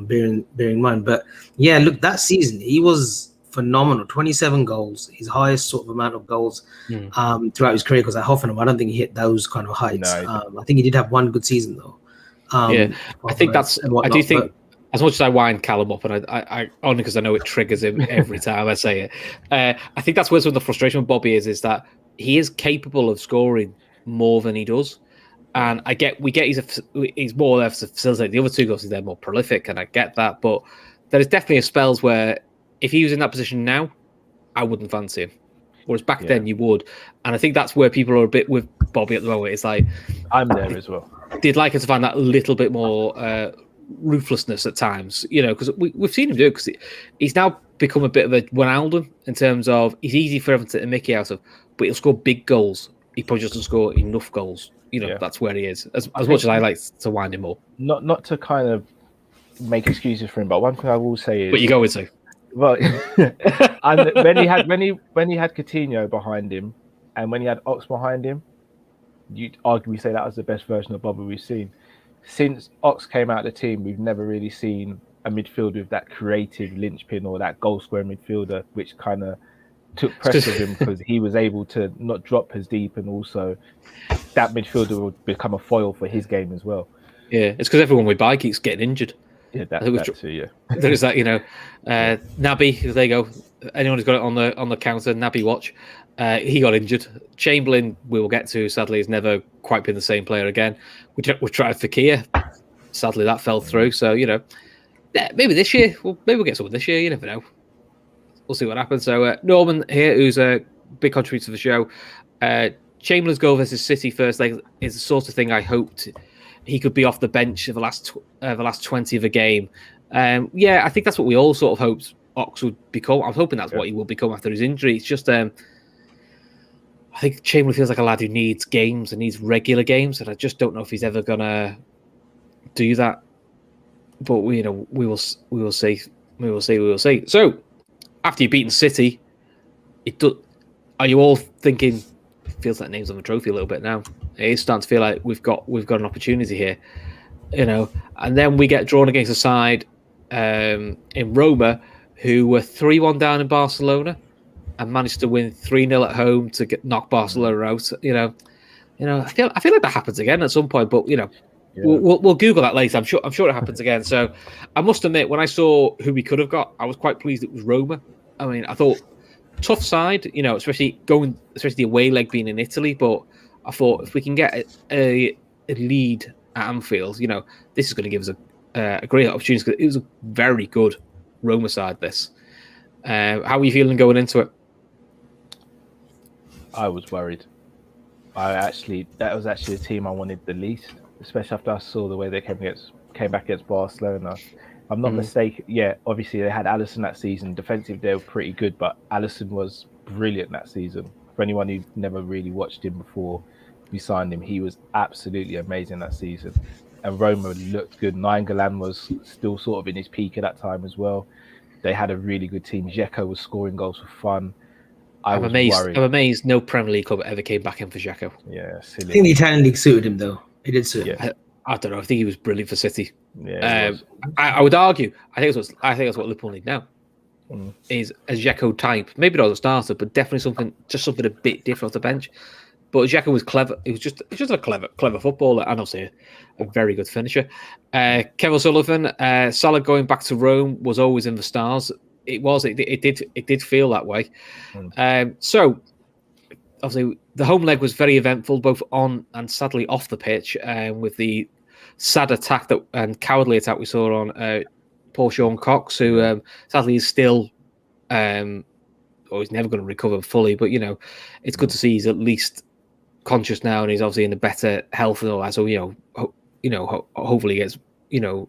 bearing in mind. But yeah, look, that season, he was phenomenal. 27 goals, his highest sort of amount of goals throughout his career, because at Hoffenheim, I don't think he hit those kind of heights. No, I think he did have one good season, though. I think that's, I do think, as much as I wind Callum up, and I only because I know it triggers him every time I say it, I think that's where some of the frustration with Bobby is that he is capable of scoring more than he does. And we get he's more there to facilitate. The other 2 goals, they're more prolific, and I get that. But there is definitely spells where if he was in that position now, I wouldn't fancy him. Whereas back then you would. And I think that's where people are a bit with Bobby at the moment. It's like I'm there as well. They'd like us to find that little bit more ruthlessness at times, because we've seen him do it, because he's now become a bit of a Wijnaldum in terms of he's easy for everyone to take a mickey out of, but he'll score big goals. He probably just doesn't score enough goals. That's where he is. As much as I like to wind him up. Not to kind of make excuses for him, but one thing I will say is. But you go with well, and when he had Coutinho behind him, and when he had Ox behind him, you'd arguably say that was the best version of Bobby we've seen. Since Ox came out of the team, we've never really seen a midfielder with that creative linchpin or that goal scoring midfielder, which kind of took pressure of him because he was able to not drop as deep, and also that midfielder would become a foil for his game as well. Yeah, it's because everyone we buy keeps getting injured. Yeah, that too, yeah. There is that, Naby, there you go. Anyone who's got it on the counter, Naby watch. He got injured. Chamberlain, we will get to, sadly, has never quite been the same player again. We tried Fekir. Sadly, that fell through. So, maybe this year, maybe we'll get someone this year. You never know. We'll see what happens. So, Norman here, who's a big contributor to the show. Chamberlain's goal versus City first leg is the sort of thing I hoped he could be off the bench for the last 20 of a game. I think that's what we all sort of hoped Ox would become. I was hoping that's what he will become after his injury. It's just, I think Chamberlain feels like a lad who needs games and needs regular games, and I just don't know if he's ever gonna do that. But we will see. We will see. So after you've beaten City, are you all thinking? Feels like names on the trophy a little bit now. It is starting to feel like we've got an opportunity here, And then we get drawn against a side in Roma who were 3-1 down in Barcelona and managed to win 3-0 at home to knock Barcelona out. I feel like that happens again at some point, but we'll Google that later. I'm sure it happens again. So I must admit, when I saw who we could have got, I was quite pleased it was Roma. I mean, I thought tough side, especially the away leg being in Italy. But I thought if we can get a lead at Anfield, this is going to give us a great opportunity. Because it was a very good Roma side. This, how are you feeling going into it? I was worried. That was actually the team I wanted the least, especially after I saw the way they came back against Barcelona. If I'm not mistaken, obviously they had Alisson that season. Defensive, they were pretty good, but Alisson was brilliant that season. For anyone who never really watched him before, we signed him. He was absolutely amazing that season. And Roma looked good. Nainggolan was still sort of in his peak at that time as well. They had a really good team. Dzeko was scoring goals for fun. I'm amazed no Premier League club ever came back in for Dzeko. Yeah, silly. I think the Italian league suited him, though. It did suit him. I don't know. I think he was brilliant for City. Yeah, I would argue. I think that's what Liverpool need now. Is a Dzeko type. Maybe not as a starter, but definitely something a bit different off the bench. But Dzeko was clever. He was just a clever footballer, and also a very good finisher. Kevin Sullivan, Salah going back to Rome was always in the stars. It did feel that way. So obviously the home leg was very eventful, both on and sadly off the pitch, with the sad attack and cowardly attack we saw on Paul Sean Cox, who sadly is still, he's never going to recover fully. But it's good to see he's at least conscious now, and he's obviously in a better health and all that. So hopefully he gets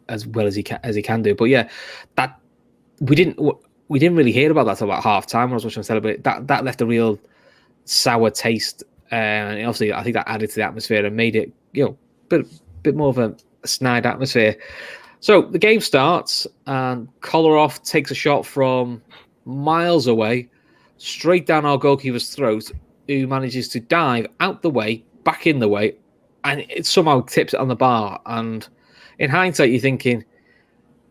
as well as he can do. But yeah, that we didn't really hear about that until about half time when I was watching Celebrate. That left a real sour taste, and obviously I think that added to the atmosphere and made it bit more of a snide atmosphere. So the game starts and Kolarov takes a shot from miles away, straight down our goalkeeper's throat, who manages to dive out the way, back in the way, and it somehow tips it on the bar. And in hindsight, you're thinking,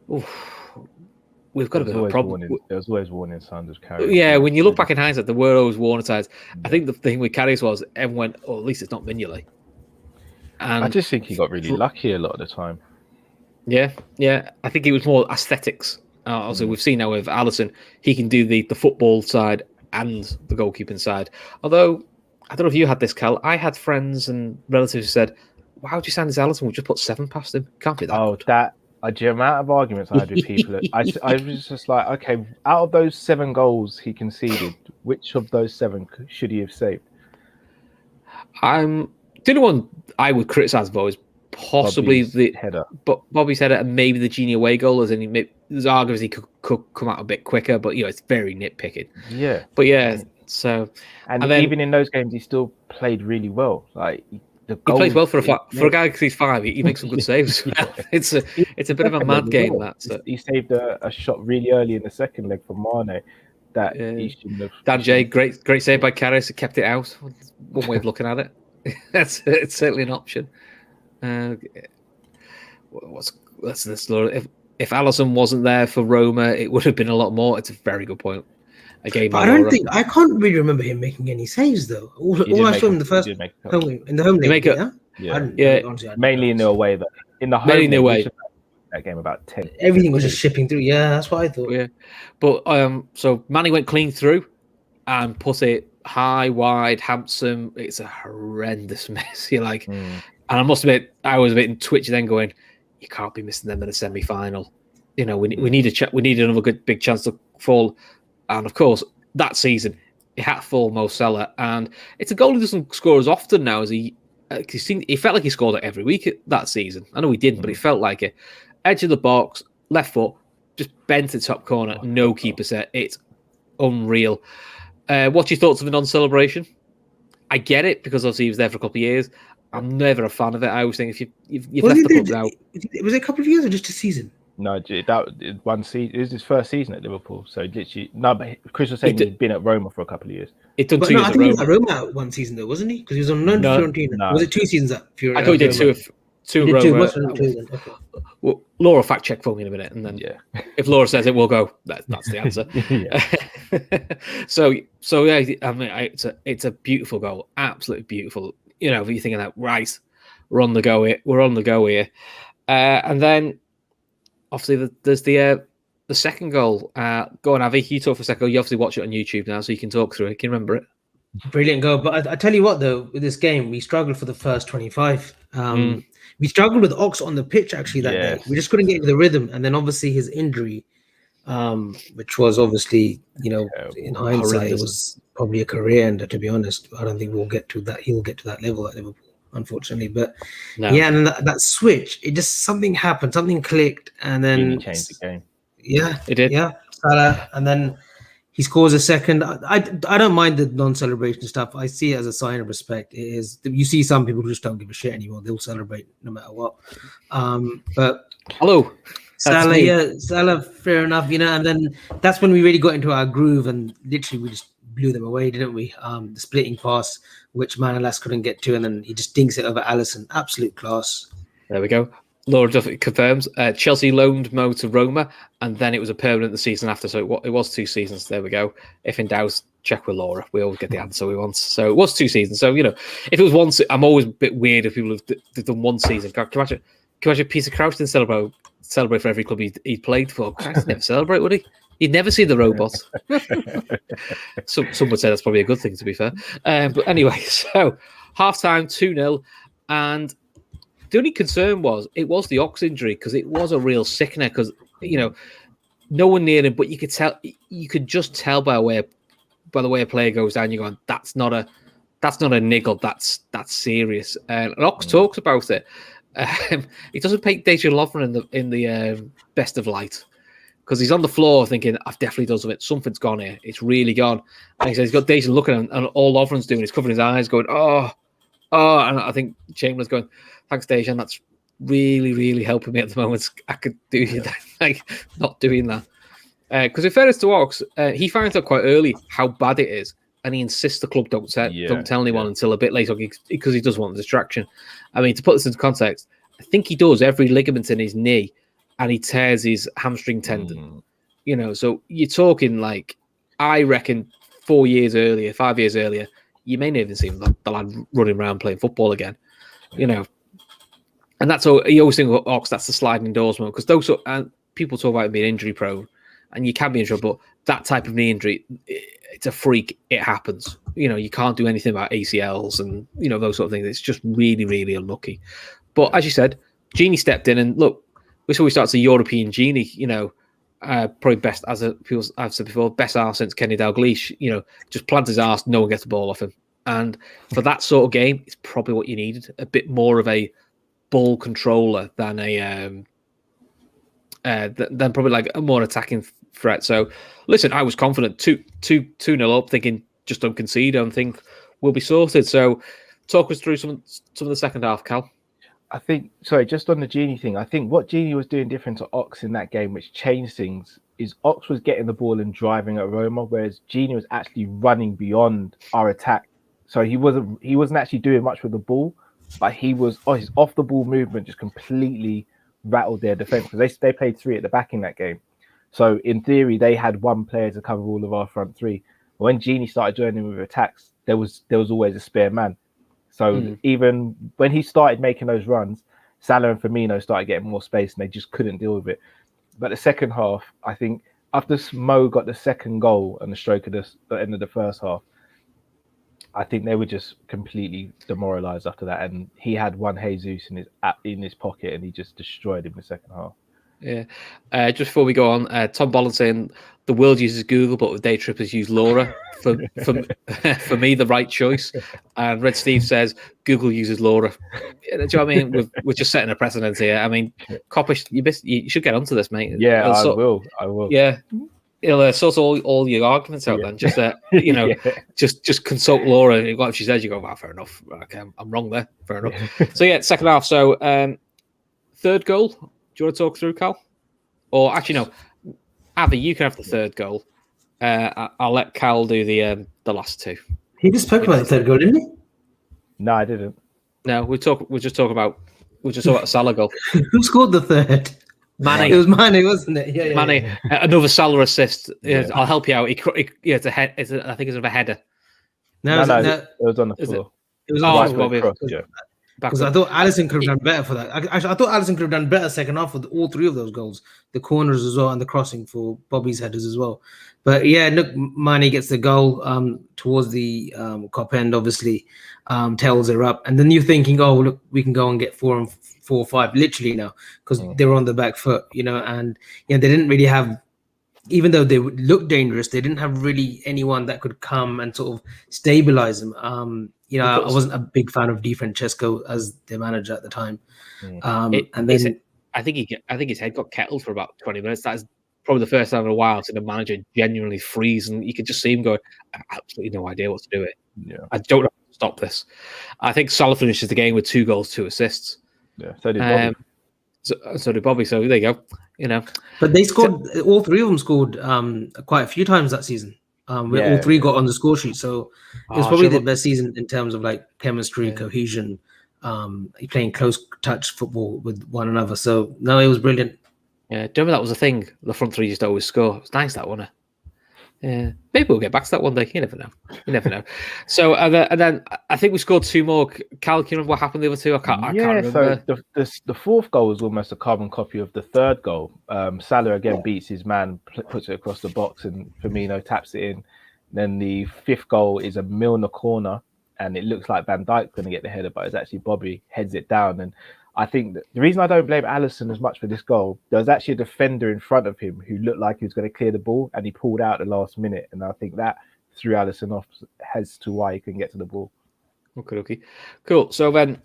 we've got a bit of a problem. There's always warning signs of Karius. Yeah, when you look back in hindsight, there were always warning signs. I think the thing with Karius was everyone went, at least it's not Mignolet. And I just think he got really lucky a lot of the time. Yeah. I think it was more aesthetics. Also, we've seen now with Alisson, he can do the football side and the goalkeeping side. Although, I don't know if you had this, Cal. I had friends and relatives who said, "Why would you sign this Alisson? We'll just put 7 past him. Can't be that." Oh, good. The amount of arguments I had with people, I was just like, okay, out of those 7 goals he conceded, which of those 7 should he have saved? The only one I would criticise though is possibly the header, but Bobby's header, and maybe the Gini away goal. There's arguments he could come out a bit quicker, but it's very nitpicking. Yeah, but so and then, even in those games, he still played really well. Like he plays well for a guy because he's 5. He makes some good saves. It's a bit of a mad game. He saved a shot really early in the second leg for Mane that he shouldn't have. Dan J, great save by Karius. He kept it out. One way of looking at it. It's certainly an option. What's this? If Alisson wasn't there for Roma, it would have been a lot more. It's a very good point. I can't really remember him making any saves though. All I saw him in the first in the home league. Mainly in the away, but in the home mainly in the away. That game about 10. Everything was just shipping through. Yeah, that's what I thought. Yeah, but so Manny went clean through and put it high, wide, handsome. It's a horrendous mess. You're like, and I must admit, I was a bit twitchy then, going, you can't be missing them in a semi-final. We need another good big chance to fall. And of course, that season it had to fall Mo Salah, and it's a goal he doesn't score as often now as he felt like he scored it every week that season. I know he didn't, but he felt like it. Edge of the box, left foot, just bent to top corner, no keeper set. It's unreal. What's your thoughts of the non-celebration? I get it because obviously he was there for a couple of years. I'm never a fan of it. I always think if you've left the club out. Was it a couple of years or just a season? No, that one season. It was his first season at Liverpool. So literally, no. But Chris was saying he'd been at Roma for a couple of years. It took 2 years. I think he was at Roma one season though, wasn't he? Because he was on loan to Fiorentina. No. Was it 2 seasons at Fiorentina? I thought he did 2 at Roma. Okay. Well, Laura fact check for me in a minute, and then if Laura says it, we'll go. That's the answer. So yeah, I mean, it's a beautiful goal, absolutely beautiful. If you're thinking that, right, we're on the go here, and then obviously there's the second goal. Go on, Avi, you talk for a second. You obviously watch it on YouTube now, so you can talk through it. Can you remember it? Brilliant goal. But I tell you what, though, with this game, we struggled for the first 25. We struggled with Ox on the pitch actually that day. We just couldn't get into the rhythm, and then obviously his injury, which was obviously in hindsight it was probably a career ender. To be honest, I don't think we'll get to that. He'll get to that level at Liverpool, unfortunately. But and that switch, it just something happened, something clicked, and then changed the game. Yeah, it did. Yeah, Salah, and then he scores a second. I don't mind the non-celebration stuff. I see it as a sign of respect. It is. You see some people who just don't give a shit anymore. They'll celebrate no matter what. But hello, Salah, fair enough, and then that's when we really got into our groove, and literally we just blew them away, didn't we? The splitting pass, which Manolas couldn't get to, and then he just dinks it over Alisson. Absolute class. There we go. Laura Duffy confirms Chelsea loaned Mo to Roma, and then it was a permanent the season after. So it was 2 seasons. There we go. If in doubt, check with Laura. We always get the answer we want. So it was 2 seasons. So if it was 1, I'm always a bit weird if people have done 1 season. Can you imagine Peter Crouch didn't celebrate for every club he played for? Christ, he'd never celebrate, would he? You'd never see the robot. Some would say that's probably a good thing, to be fair. But anyway, so half-time, 2-0. And the only concern was the Ox injury, because it was a real sickener, because, no one near him, but you could just tell by the way a player goes down, you're going, that's not a niggle, that's serious. And Ox talks about it. He doesn't paint Dejan Lovren in the best of light, because he's on the floor thinking, I've definitely done something. Something's gone here. It's really gone. And he says he's got Dejan looking at him, and all Lovren's doing is covering his eyes, going, oh. And I think Chamberlain's going, thanks, Dejan. That's really, really helping me at the moment. I could do that, not doing that. Because in fairness to Ox, he finds out quite early how bad it is, and he insists the club don't tell anyone until a bit later, because he does want the distraction. I mean, to put this into context, I think he does every ligament in his knee, and he tears his hamstring tendon. So you're talking I reckon 5 years earlier, you may not even see the lad running around playing football again. And that's all. You always think of Ox, that's the sliding doors moment, because those people talk about being injury prone, and you can be injured, but that type of knee injury, it's a freak. It happens. You can't do anything about ACLs and those sort of things. It's just really, really unlucky. But as you said, Genie stepped in, and look, this is where we start to European Genie. Probably best, I've said before, best arse since Kenny Dalglish. Just plants his arse, no one gets the ball off him. And for that sort of game, it's probably what you needed. A bit more of a ball controller than than probably a more attacking threat. So listen, I was confident 2-0 up, thinking just don't concede. I think we'll be sorted. So talk us through some of the second half, Cal. I think, just on the Genie thing, I think what Genie was doing different to Ox in that game, which changed things, is Ox was getting the ball and driving at Roma, whereas Genie was actually running beyond our attack. So he wasn't actually doing much with the ball, but his off the ball movement just completely rattled their defense, because they played 3 at the back in that game. So in theory, they had 1 player to cover all of our front 3. But when Genie started joining with attacks, there was always a spare man. So even when he started making those runs, Salah and Firmino started getting more space, and they just couldn't deal with it. But the second half, I think after Mo got the second goal and the stroke of the end of the first half, I think they were just completely demoralised after that. And he had one Jesus in his pocket, and he just destroyed him in the second half. Yeah. Just before we go on, Tom Bolland saying the world uses Google, but with Daytrippers use Laura. For for me, the right choice. And Red Steve says Google uses Laura. Do you know what I mean? We're just setting a precedent here. I mean, Kopish, you should get onto this, mate. Yeah, I will. Yeah. It'll sort all your arguments out then. Just just consult Laura. What she says, you go, well, fair enough. Okay, I'm wrong there. Fair enough. So yeah, second half. So third goal. Do you want to talk through, Cal? Or actually, no. Avy, you can have the third goal. I'll let Cal do the last 2. He just spoke about the third goal, didn't he? No, I didn't. No, we're just talking about the Salah goal. Who scored the third? Mane. It was Mane, wasn't it? Yeah. Mane. Another Salah assist. Yeah. I'll help you out. It's a head. I think it's a header. No, it was on the floor. It was because I thought Alisson could have done better for that. I thought Alisson could have done better second half with all 3 of those goals, the corners as well, and the crossing for Bobby's headers as well. But yeah, look, Mane gets the goal towards the Kop end, obviously, tails her up, and then you're thinking, oh look, we can go and get 4 or 5 literally now, because they were on the back foot, and they didn't really have. Even though they would look dangerous, they didn't have really anyone that could come and sort of stabilize them. I wasn't a big fan of Di Francesco as their manager at the time. I think his head got kettled for about 20 minutes. probably the first time in a while I've seen a manager genuinely freeze, and you could just see him going, I have absolutely no idea what to do it. Yeah. I don't know how to stop this. I think Salah finishes the game with 2 goals, 2 assists. Yeah, so did Bobby. So did Bobby. So there you go. But they scored. All 3 of them scored quite a few times that season. Where all 3 got on the score sheet. So it was probably the best season in terms of like chemistry, cohesion, playing close touch football with one another. So no, it was brilliant. Yeah, do you remember that was a thing? The front 3 just always score. It was nice, that, wasn't it? Yeah, maybe we'll get back to that one day. You never know. So and then I think we scored 2 more. Cal, can you remember what happened the other 2? I can't remember. So the 4th goal was almost a carbon copy of the 3rd goal. Salah again beats his man, puts it across the box, and Firmino taps it in. Then the 5th goal is a Milner corner, and it looks like Van Dijk's going to get the header, but it's actually Bobby heads it down. And I think that the reason I don't blame Alisson as much for this goal, there was actually a defender in front of him who looked like he was going to clear the ball, and he pulled out at the last minute. And I think that threw Alisson off as to why he couldn't get to the ball. Okay. Cool. So then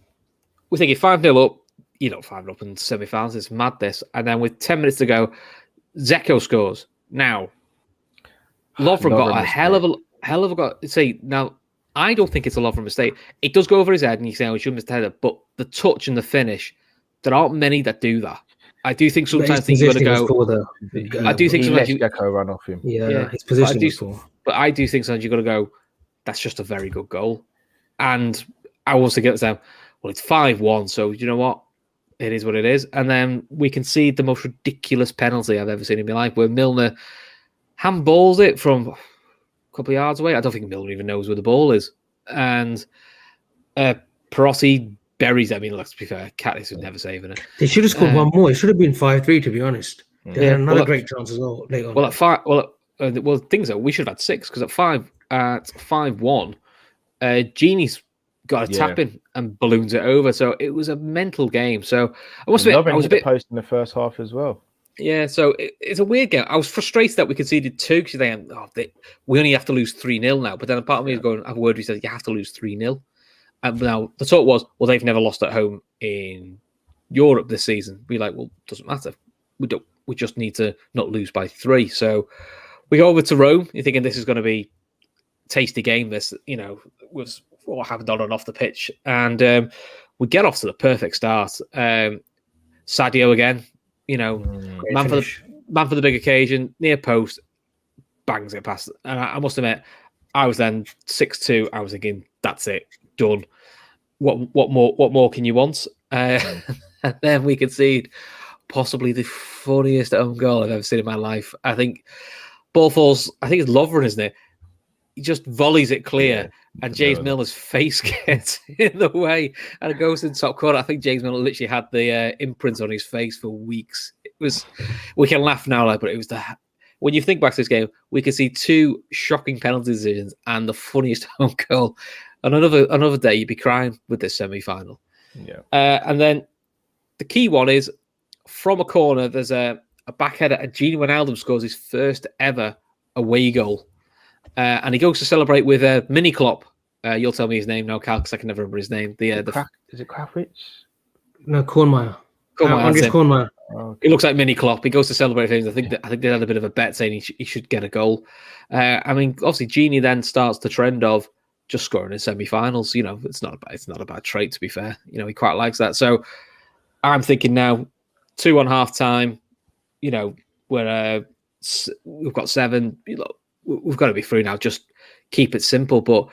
we're thinking 5-0 up. 5-0 up in semi-finals. It's madness. And then with 10 minutes to go, Zeko scores. Now, Lovren got a hell of a see. Now, I don't think it's a Lovren mistake. It does go over his head, and you say, he shouldn't miss the header. But the touch and the finish, there aren't many that do that. I do think sometimes you've got to go. I do think sometimes Zeko run off him. Yeah, his position was poor. But I do think sometimes you've got to go, that's just a very good goal. And I also get them, well, it's 5-1, so you know what? It is what it is. And then we concede the most ridiculous penalty I've ever seen in my life, where Milner handballs it from a couple of yards away. I don't think Milner even knows where the ball is. And Perotti buries it. I mean, let's be fair, Catis was never saving it. They should have scored one more. It should have been 5-3, to be honest. They had another great chance as well later on. Well, at 5, things are, we should have had 6, because at 5-1, Genie's got a tap in and balloons it over. So it was a mental game. So I must admit, I was a bit post in the first half as well. Yeah, so it's a weird game. I was frustrated that we conceded 2, because we only have to lose 3-0 now. But then a part of me is going, a word we said, you have to lose 3-0. And now the thought was, well, they've never lost at home in Europe this season. We're like, well, doesn't matter. We just need to not lose by 3. So we go over to Rome. You're thinking this is going to be a tasty game. This, was what happened on and off the pitch. And we get off to the perfect start. Sadio again, man for the big occasion, near post, bangs it past. And I must admit, I was then 6-2. I was thinking, that's it, done. What more can you want? And then we concede possibly the funniest own goal I've ever seen in my life. I think ball falls. I think it's Lovren, isn't it? He just volleys it clear, and James Milner's face gets in the way, and it goes in top corner. I think James Milner literally had the imprint on his face for weeks. It was. We can laugh now, but it was when you think back to this game, we can see 2 shocking penalty decisions and the funniest home goal. And another day, you'd be crying with this semi-final. Yeah. And then the key one is from a corner. There's a back header, and Gini Wijnaldum scores his first ever away goal. And he goes to celebrate with Mini Klopp. You'll tell me his name now, Cal, because I can never remember his name. Is it Kravitz? No, Kornmeier. Andres Kornmeier. Oh, okay. He looks like Mini Klopp. He goes to celebrate things. I think they had a bit of a bet saying he should get a goal. Obviously, Gini then starts the trend of just scoring in semi-finals. It's not a bad trait, to be fair. He quite likes that. So I'm thinking now, 2 on half time. We've got 7. We've got to be through now. Just keep it simple. But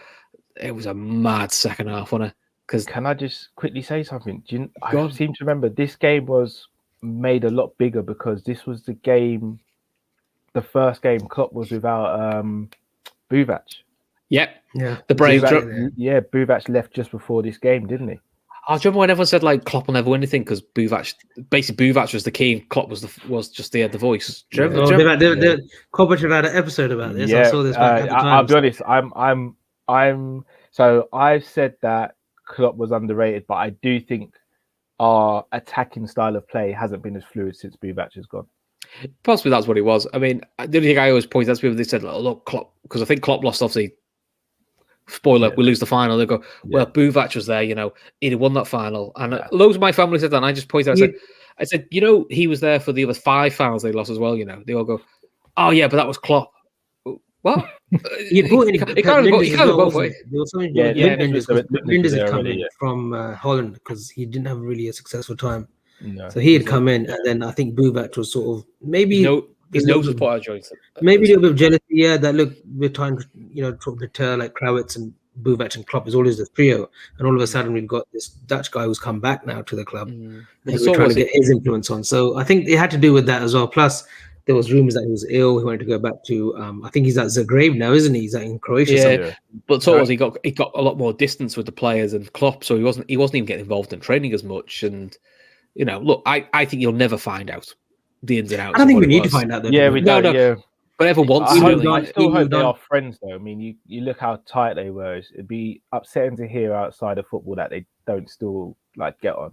it was a mad second half, wasn't it? Because can I just quickly say something? I seem to remember this game was made a lot bigger because this was the first game Klopp was without Buvac. Yep. Yeah. The Braves. Buvac left just before this game, didn't he? I remember when everyone said Klopp will never win anything because Buvac was the key and Klopp was just the voice. Kopish had an episode about this. Yeah, I saw this. I'll be honest. I've said that Klopp was underrated, but I do think our attacking style of play hasn't been as fluid since Buvac has gone. Possibly that's what it was. I mean, the only thing I always point out to people, they said, look, Klopp, because I think Klopp lost, obviously, spoiler, we lose the final. They go, well, Buvac was there, he'd have won that final. And loads of my family said that, and I just pointed out, I said, he was there for the other 5 finals they lost as well. They all go, oh yeah, but that was Klopp. What? He brought in it can't go both ways. There was something Linders had come in from Holland because he didn't have really a successful time. No, so he had come in, and then I think Buvac was sort of maybe his nose was put out of joint. Maybe a little bit of jealousy. Yeah, that look, we're trying to deter like Krawietz and Buvac and Klopp is always the trio, and all of a sudden we've got this Dutch guy who's come back now to the club, and we're trying to get his influence on. So I think it had to do with that as well. Plus, there was rumors that he was ill. He wanted to go back to. I think he's at Zagreb now, isn't he? He's in Croatia. Yeah, but so was he got a lot more distance with the players and Klopp, so he wasn't even getting involved in training as much. And look, I think you'll never find out the ins and outs. I don't think we need to find out. Though, yeah, we don't. No. Yeah. But everyone wants to. I still hope they are friends, though. I mean, you look how tight they were. It'd be upsetting to hear outside of football that they don't still get on.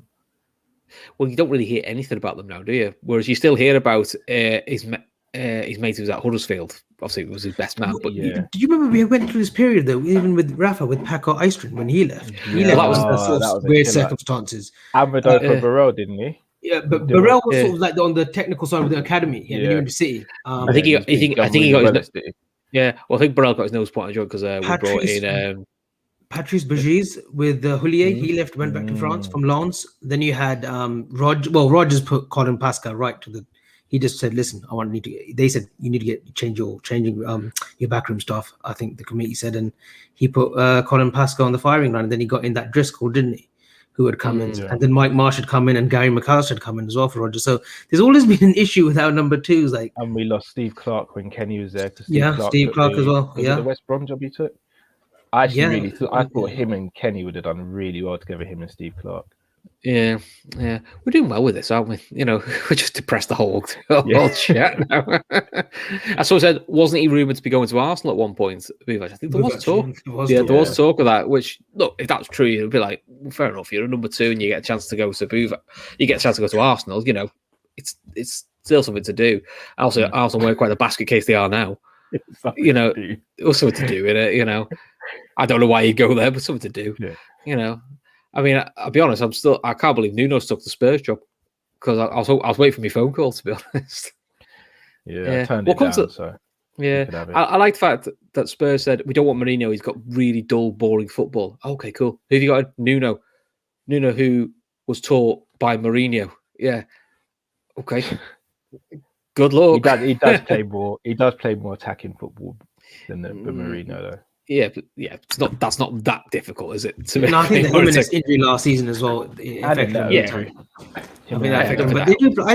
Well, you don't really hear anything about them now, do you? Whereas you still hear about his mate who was at Huddersfield. Obviously, it was his best man. But do you remember we went through this period though, even with Rafa, with Paco Aistrin when he left? He left that was weird circumstances. And Rodolfo Burrell, didn't he? Yeah, but Burrell was sort of like on the technical side of the academy. Yeah, in the city. I think he got his. Yeah, well, I think Burrell got his nose pointed out because we brought in. Patrice Bergis with Houllier, he went back to France from Lens. Then you had Rogers put Colin Pascal right to the. He just said, "Listen, They said you need to change your backroom staff." I think the committee said, and he put Colin Pascal on the firing line. And then he got in that Driscoll, didn't he? Who had come in, and then Mike Marsh had come in, and Gary McAllister had come in as well for Rogers. So there's always been an issue with our number twos, and we lost Steve Clark when Kenny was there. Steve Clark as well. Yeah, the West Brom job he took. I thought him and Kenny would have done really well together, him and Steve Clark. Yeah. We're doing well with this, aren't we? We're just depressed the whole chat now. I said, wasn't he rumoured to be going to Arsenal at one point? I think there was talk. There was talk of that, which, look, if that's true, it'd be like, well, fair enough, you're a number 2 and you get a chance to go to Buvac. You get a chance to go to Arsenal, it's still something to do. Also, Arsenal weren't quite the basket case they are now. It was something to do in it, I don't know why you'd go there, but something to do. Yeah. I mean, I'll be honest. I can't believe Nuno's took the Spurs job because I was waiting for my phone call. To be honest. I turned it down. I like the fact that Spurs said we don't want Mourinho. He's got really dull, boring football. Okay, cool. Who have you got? Nuno, who was taught by Mourinho. Yeah. Okay. Good luck. He does play more. He does play more attacking football than Mourinho, though. Yeah, but that's not that difficult, is it? I think the imminent injury last season as well. I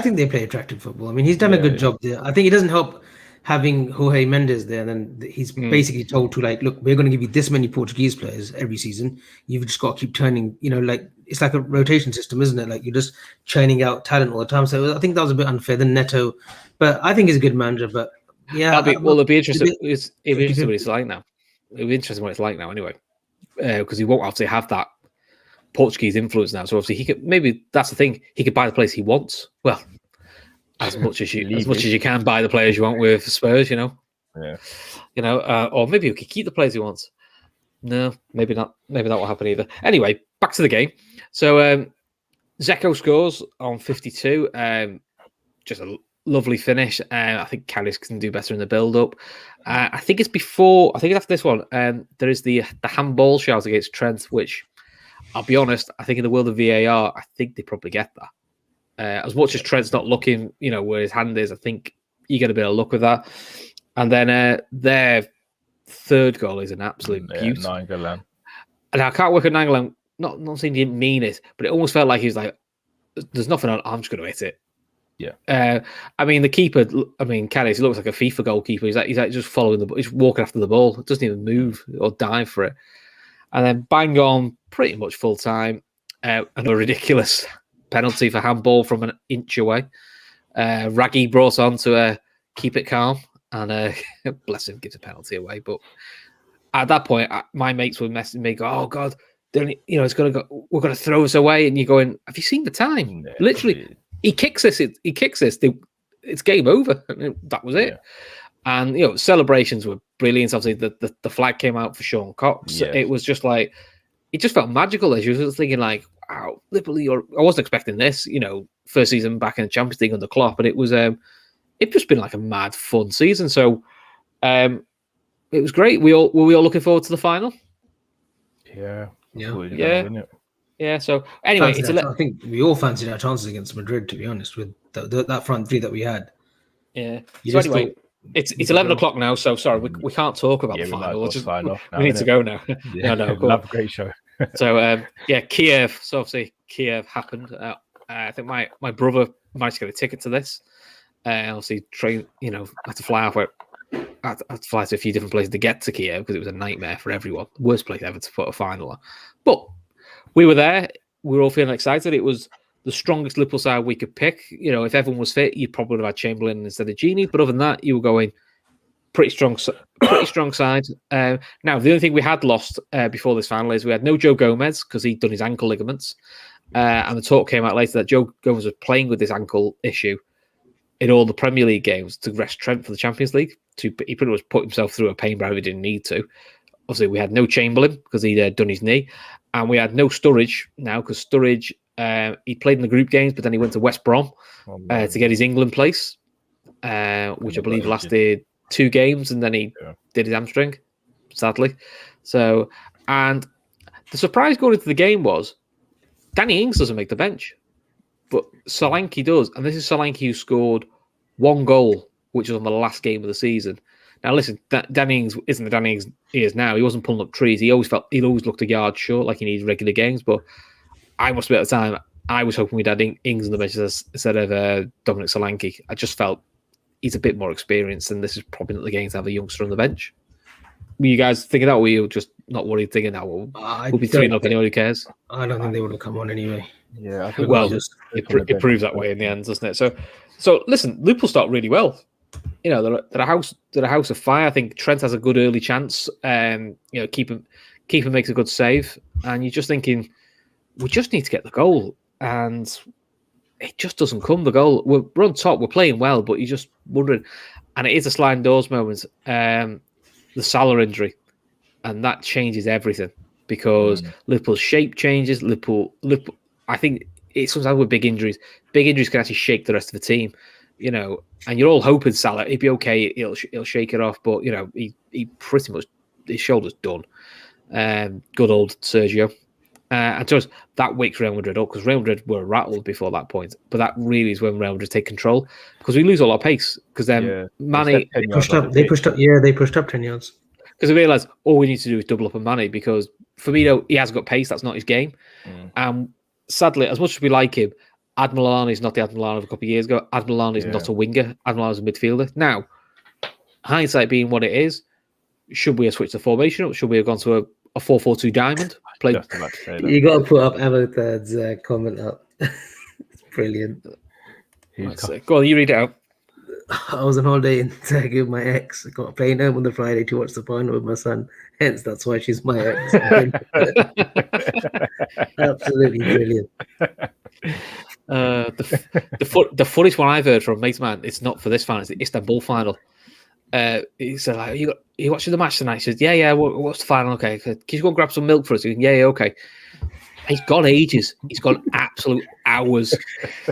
think they play attractive football. I mean, he's done a good job there. I think it doesn't help having Jorge Mendes there. Then he's basically told to look, we're going to give you this many Portuguese players every season. You've just got to keep turning. It's like a rotation system, isn't it? Like you're just churning out talent all the time. So I think that was a bit unfair. Then Neto, but I think he's a good manager. But yeah, it'll be interesting. It'll be interesting what it's like now. It'll be interesting what it's like now, anyway, because he won't obviously have that Portuguese influence now. So obviously he could. Maybe that's the thing. He could buy the players he wants. Well, as much as you can buy the players you want with Spurs, Yeah. Or maybe he could keep the players he wants. No, maybe not. Maybe that won't happen either. Anyway, back to the game. So Zeko scores on 52. Just a lovely finish. I think Callis can do better in the build-up. I think it's after this one. There is the handball shout against Trent, which I'll be honest, I think in the world of VAR, I think they probably get that. As much as Trent's not looking, where his hand is, I think you get a bit of luck with that. And then their third goal is an absolute beauty. Nainggolan. And I can't work at Nainggolan. Not saying he didn't mean it, but it almost felt like he was like, "There's nothing on. I'm just going to hit it." Yeah. I mean, the keeper. I mean, Callis, he looks like a FIFA goalkeeper. He's like just following the. He's walking after the ball. Doesn't even move or dive for it. And then bang on, pretty much full time. And a ridiculous penalty for handball from an inch away. Raggy brought on to keep it calm, and bless him, gives a penalty away. But at that point, my mates were messaging me, "Oh God, it's going to go. We're going to throw us away." And you're going, "Have you seen the time? Yeah, literally." He kicks this. It's game over. That was it. Yeah. And celebrations were brilliant. Obviously, the flag came out for Sean Cox. Yeah. It was just like it just felt magical. As you were thinking, like, wow, Liverpool Europe. I wasn't expecting this, first season back in the Champions League under Klopp, and it was it just been like a mad fun season. So it was great. Were we all looking forward to the final? Yeah. Yeah. So anyway, I think we all fancied our chances against Madrid, to be honest, with that front three that we had. Yeah. So anyway, it's 11 o'clock now. So sorry, we can't talk about the final. We need to go now. Yeah. No, love a great show. So Kiev. So obviously Kiev happened. I think my brother managed to get a ticket to this. Obviously, had to fly halfway. I had to fly to a few different places to get to Kiev because it was a nightmare for everyone. Worst place ever to put a final on. But we were there. We were all feeling excited. It was the strongest Liverpool side we could pick. If everyone was fit, you'd probably have had Chamberlain instead of Genie. But other than that, you were going pretty strong side. Now, the only thing we had lost before this final is we had no Joe Gomez because he'd done his ankle ligaments. And the talk came out later that Joe Gomez was playing with this ankle issue in all the Premier League games to rest Trent for the Champions League. He pretty much put himself through a pain barrier he didn't need to. Obviously, we had no Chamberlain because he'd done his knee. And we had no Sturridge now because Sturridge, he played in the group games, but then he went to West Brom to get his England place, which I believe lasted 2 games, and then he did his hamstring, sadly. So, and the surprise going into the game was Danny Ings doesn't make the bench, but Solanke does. And this is Solanke who scored 1 goal, which was on the last game of the season. Now, listen, Danny Ings isn't the Danny Ings he is now. He wasn't pulling up trees. He'd always looked a yard short, like he needed regular games. But I must admit at the time, I was hoping we'd had Ings on the bench instead of Dominic Solanke. I just felt he's a bit more experienced, and this is probably not the game to have a youngster on the bench. Were you guys thinking that, or were you just not worried thinking that we'll be 3-0 anyway, who cares? I don't think they would have come on anyway. Yeah, I think it proves that way in the end, doesn't it? So listen, Liverpool start really well. They're a house of fire. I think Trent has a good early chance. Keeper makes a good save, and you're just thinking, we just need to get the goal, and it just doesn't come. The goal, we're on top, we're playing well, but you're just wondering, and it is a sliding doors moment. The Salah injury, and that changes everything because Liverpool's shape changes. Liverpool. I think it's sometimes with big injuries can actually shake the rest of the team. And you're all hoping Salah, he'd be okay, he'll shake it off, but he pretty much, his shoulder's done. Good old Sergio. And so that wakes Real Madrid up because Real Madrid were rattled before that point, but that really is when Real Madrid take control because we lose all our pace because then Mane they pushed up 10 yards because they realised all we need to do is double up on Mane because Firmino, he has got pace, that's not his game. And sadly, as much as we like him, Admiral Lallana is not the Admiral Lallana of a couple of years ago. Admiral Lallana is not a winger. Admiral Lallana is a midfielder. Now, hindsight being what it is, should we have switched the formation up? Should we have gone to a 4-4-2 diamond? You got to put up Everton's comment up. It's brilliant. Go on, you read it out. I was on holiday in Turkey with my ex. I got playing home on the Friday to watch the final with my son. Hence, that's why she's my ex. Absolutely brilliant. The funniest one I've heard from mate man, it's not for this final, it's the Istanbul final. He said, like, you watching the match tonight? He says, yeah, what's the final? Okay, can you go and grab some milk for us? He goes, yeah, okay. He's gone ages. He's gone absolute hours.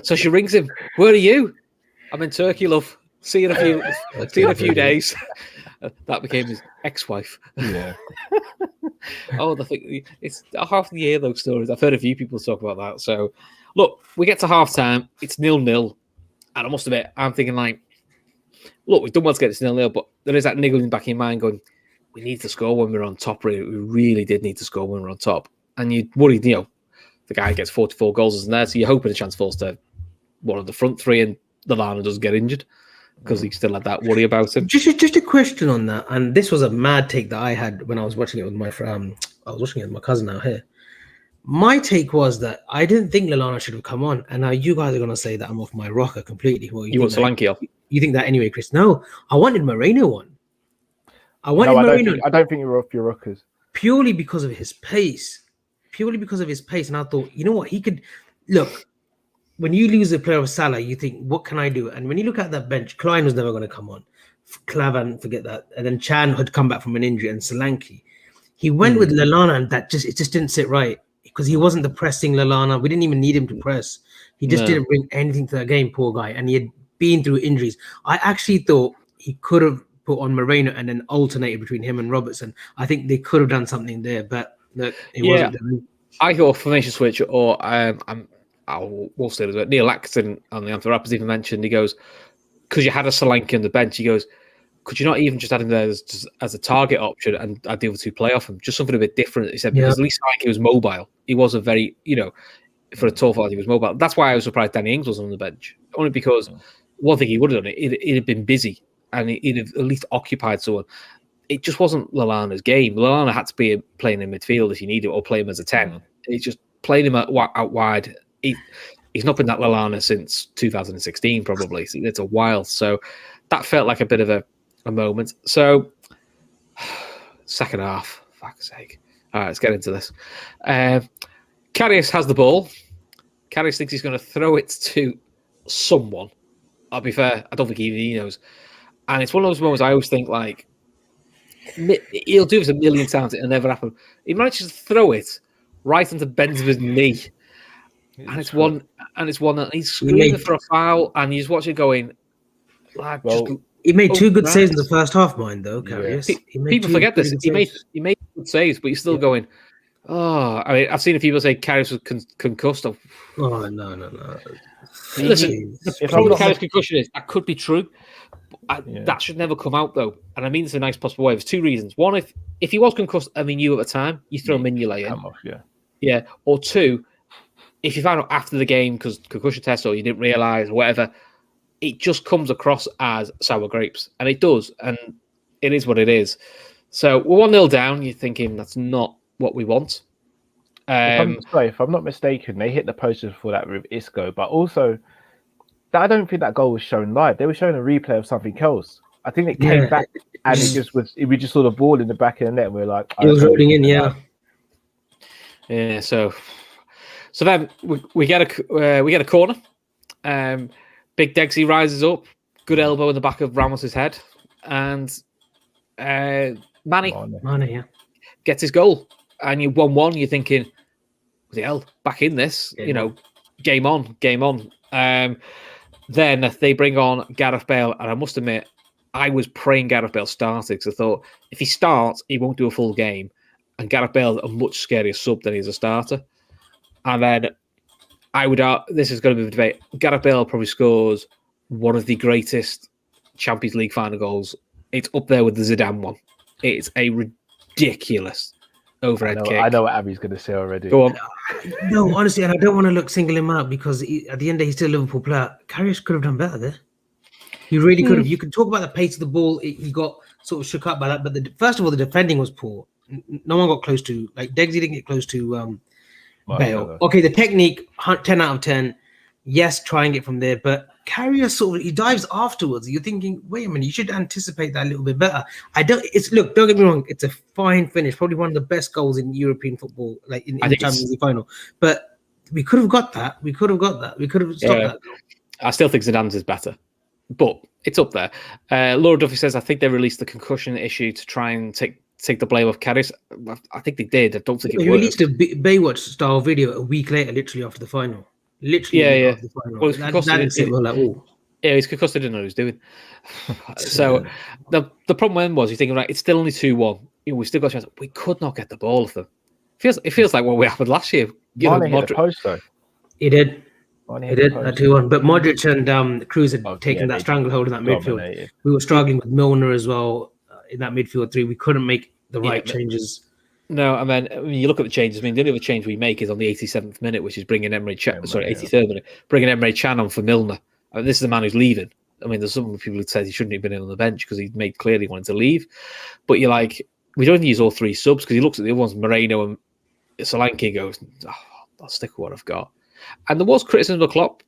So she rings him, where are you? I'm in Turkey, love. See you in a few days. That became his ex-wife. Yeah. The thing, it's half the year, those stories. I've heard a few people talk about that. So, look, we get to half-time. It's 0-0. And I must admit, I'm thinking like, look, we've done well to get this 0-0, but there is that niggling back in your mind going, we need to score when we're on top. Really. We really did need to score when we're on top. And you worry, the guy gets 44 goals isn't there, so you're hoping a chance falls to one of the front three and Lallana doesn't get injured because he still had that worry about him. Just a question on that, and this was a mad take that I had when I was watching it with my friend. I was watching it with my cousin out here. My take was that I didn't think Lallana should have come on, and now you guys are going to say that I'm off my rocker completely. Well, you want Solanke off? You think that anyway, Chris? No, I wanted Moreno on. Moreno. I don't think you're off your rockers. Purely because of his pace. And I thought, you know what? He could... Look, when you lose a player of Salah, you think, what can I do? And when you look at that bench, Klein was never going to come on. Klavan, forget that. And then Chan had come back from an injury and Solanke. He went with Lallana and it just didn't sit right. because he wasn't the pressing Lallana. We didn't even need him to press. He just didn't bring anything to that game, poor guy. And he had been through injuries. I actually thought he could have put on Moreno and then alternated between him and Robertson. I think they could have done something there, but look, it wasn't done. I thought formation switch, or we'll say this. Neil Atkinson on the Anfield even mentioned, he goes, because you had a Solanke on the bench, he goes, could you not even just add him there as a target option and add the other two play off him? Just something a bit different. He said, because at least Solanke was mobile. He was a very, for a tall forward, he was mobile. That's why I was surprised Danny Ings was on the bench. Only because one thing he would have done, he'd have been busy and he'd have at least occupied someone. It just wasn't Lallana's game. Lallana had to be playing in midfield if you need it, or play him as a 10. It's just playing him out wide. He's not been that Lallana since 2016, probably. It's a while. So that felt like a bit of a moment. So second half, fuck's sake. All right, let's get into this. Karius has the ball. Karius thinks he's going to throw it to someone. I'll be fair, I don't think he knows. And it's one of those moments I always think, like, he'll do this a million times, it'll never happen. He manages to throw it right into Benzema's knee. And it's one, and he's screaming for a foul, and you just watch it going, like, he made two good saves in the first half, mind though, Karius. People forget this. He made good saves, but he's still going, oh, I mean, I've seen people say Karius was concussed. Oh, no. Listen, the problem with Karius' concussion is that could be true. That should never come out, though. And I mean this in a nice possible way. There's two reasons. One, if he was concussed and we knew at the time, you throw him in, you lay in. Yeah. Or two, if you found out after the game because concussion test or you didn't realise or whatever, it just comes across as sour grapes. And it does. And it is what it is. So we're 1-0 down. You're thinking that's not what we want. If I'm not mistaken, they hit the poster before that with Isco. But also, I don't think that goal was shown live. They were showing a replay of something else. I think it came back and we just saw the ball in the back of the net and we were like... It was rolling in, Yeah, so then we get a corner. Big Degsy rises up, good elbow in the back of Ramos's head, and Manny gets his goal. And you're 1-1, you're thinking, what the hell, back in this, game on. Then they bring on Gareth Bale, and I must admit, I was praying Gareth Bale started because I thought if he starts, he won't do a full game. And Gareth Bale's a much scarier sub than he's a starter. And then this is going to be the debate. Gareth Bale probably scores one of the greatest Champions League final goals. It's up there with the Zidane one. It's a ridiculous overhead kick. I know what Abby's going to say already. Go on. No, honestly, and I don't want to single him out because at the end of the day, he's still a Liverpool player. Karius could have done better there. He really could have. You can talk about the pace of the ball. He got sort of shook up by that. But first of all, the defending was poor. No one got close to, Degsy didn't get close to Bale. Okay, the technique, 10 out of 10. Yes, trying it from there. But Karius he dives afterwards. You're thinking, wait a minute, you should anticipate that a little bit better. Don't get me wrong, it's a fine finish, probably one of the best goals in European football, like in the Champions League final. But we could have got that. We could have stopped that. I still think Zidane's is better, but it's up there. Laura Duffy says, I think they released the concussion issue to try and take the blame off Karius. I think they did. I don't think it worked. He released a Baywatch style video a week later, literally after the final. Literally, the final. Well, he's concussed. He didn't know what he was doing. So the problem then was you're thinking, right, it's still only 2-1. We still got a chance. We could not get the ball off them. It feels like what happened last year. Mane hit the post though. He did. He did at 2-1. But Modric and Cruz had taken that stranglehold in that midfield. We were struggling with Milner as well in that midfield three. We couldn't make the right changes. No, and then you look at the changes. I mean, the only other change we make is on the 87th minute, which is bringing 83rd minute, bringing Emre Can on for Milner. I mean, this is the man who's leaving. I mean, there's some people who said he shouldn't have been in on the bench because he made clear he wanted to leave. But you're like, we don't use all three subs because he looks at the other ones, Moreno and Solanke, goes, I'll stick with what I've got. And there was criticism of Klopp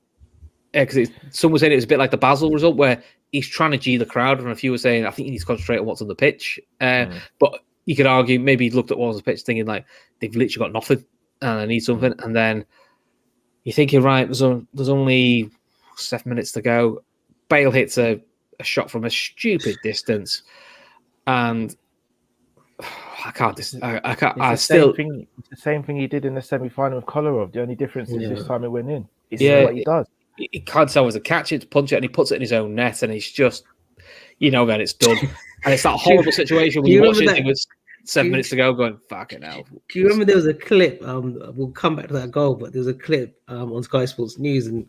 because some were saying it was a bit like the Basel result where he's trying to G the crowd, and a few were saying, I think he needs to concentrate on what's on the pitch. But you could argue maybe he looked at what was on the pitch thinking like they've literally got nothing and I need something. And then you're thinking, right, there's only 7 minutes to go. Bale hits a shot from a stupid distance. And I can't. I can't. It's the same thing he did in the semi-final with Kolarov. The only difference is this time it went in. It's what he does. He can't tell whether to catch it, to punch it, and he puts it in his own net, and he's just, then it's done. And it's that horrible situation when you watch it with 7 minutes to go, going, fucking hell. Do you remember there was a clip? We'll come back to that goal, but there was a clip on Sky Sports News, and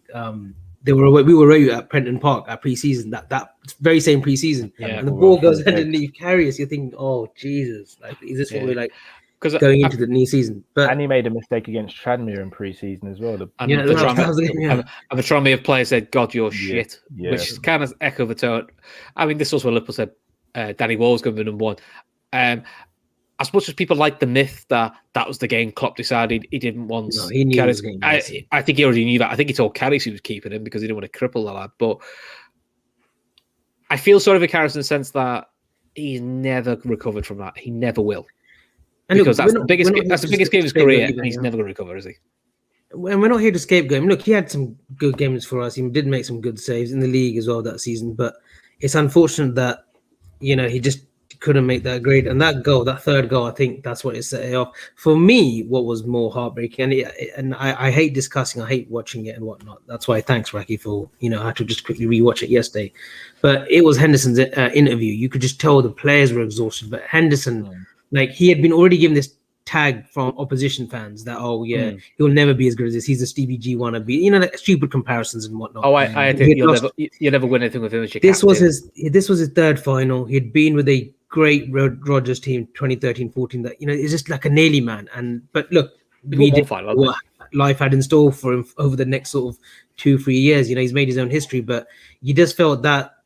we were at Prenton Park at pre-season, that very same pre-season, and the ball goes underneath Karius. You're thinking, oh Jesus, like is this what we're like going into the new season? But and he made a mistake against Tranmere in pre-season as well. The Tranmere player said, "God, you're shit," which is kind of echo the tone. I mean, this was what Liverpool said. Danny Wall's going to be number one. As much as people like the myth that was the game Klopp decided he didn't want. No, he knew his game. I think he already knew that. I think he told Karius he was keeping him because he didn't want to cripple the lad. But I feel sorry for Karius in the sense that he's never recovered from that. He never will. And because that's the biggest game of his career, and he's never going to recover, is he? And we're not here to scapegoat him. Look, he had some good games for us. He did make some good saves in the league as well that season. But it's unfortunate that, he just couldn't make that grade. And that goal, that third goal, I think that's what it set it off. For me, what was more heartbreaking, and I hate discussing, I hate watching it and whatnot. That's why thanks, Raki, for, I had to just quickly rewatch it yesterday. But it was Henderson's interview. You could just tell the players were exhausted. But Henderson, like, he had been already given this tag from opposition fans that, he'll never be as good as this. He's a Stevie G wannabe. Like stupid comparisons and whatnot. Oh, I think you'll never win anything with him as your This was his third final. He'd been with a great Rodgers team 2013-14 that it's just like a nearly man. But look, we did what life had in store for him over the next sort of 2-3 years. He's made his own history, but you just felt that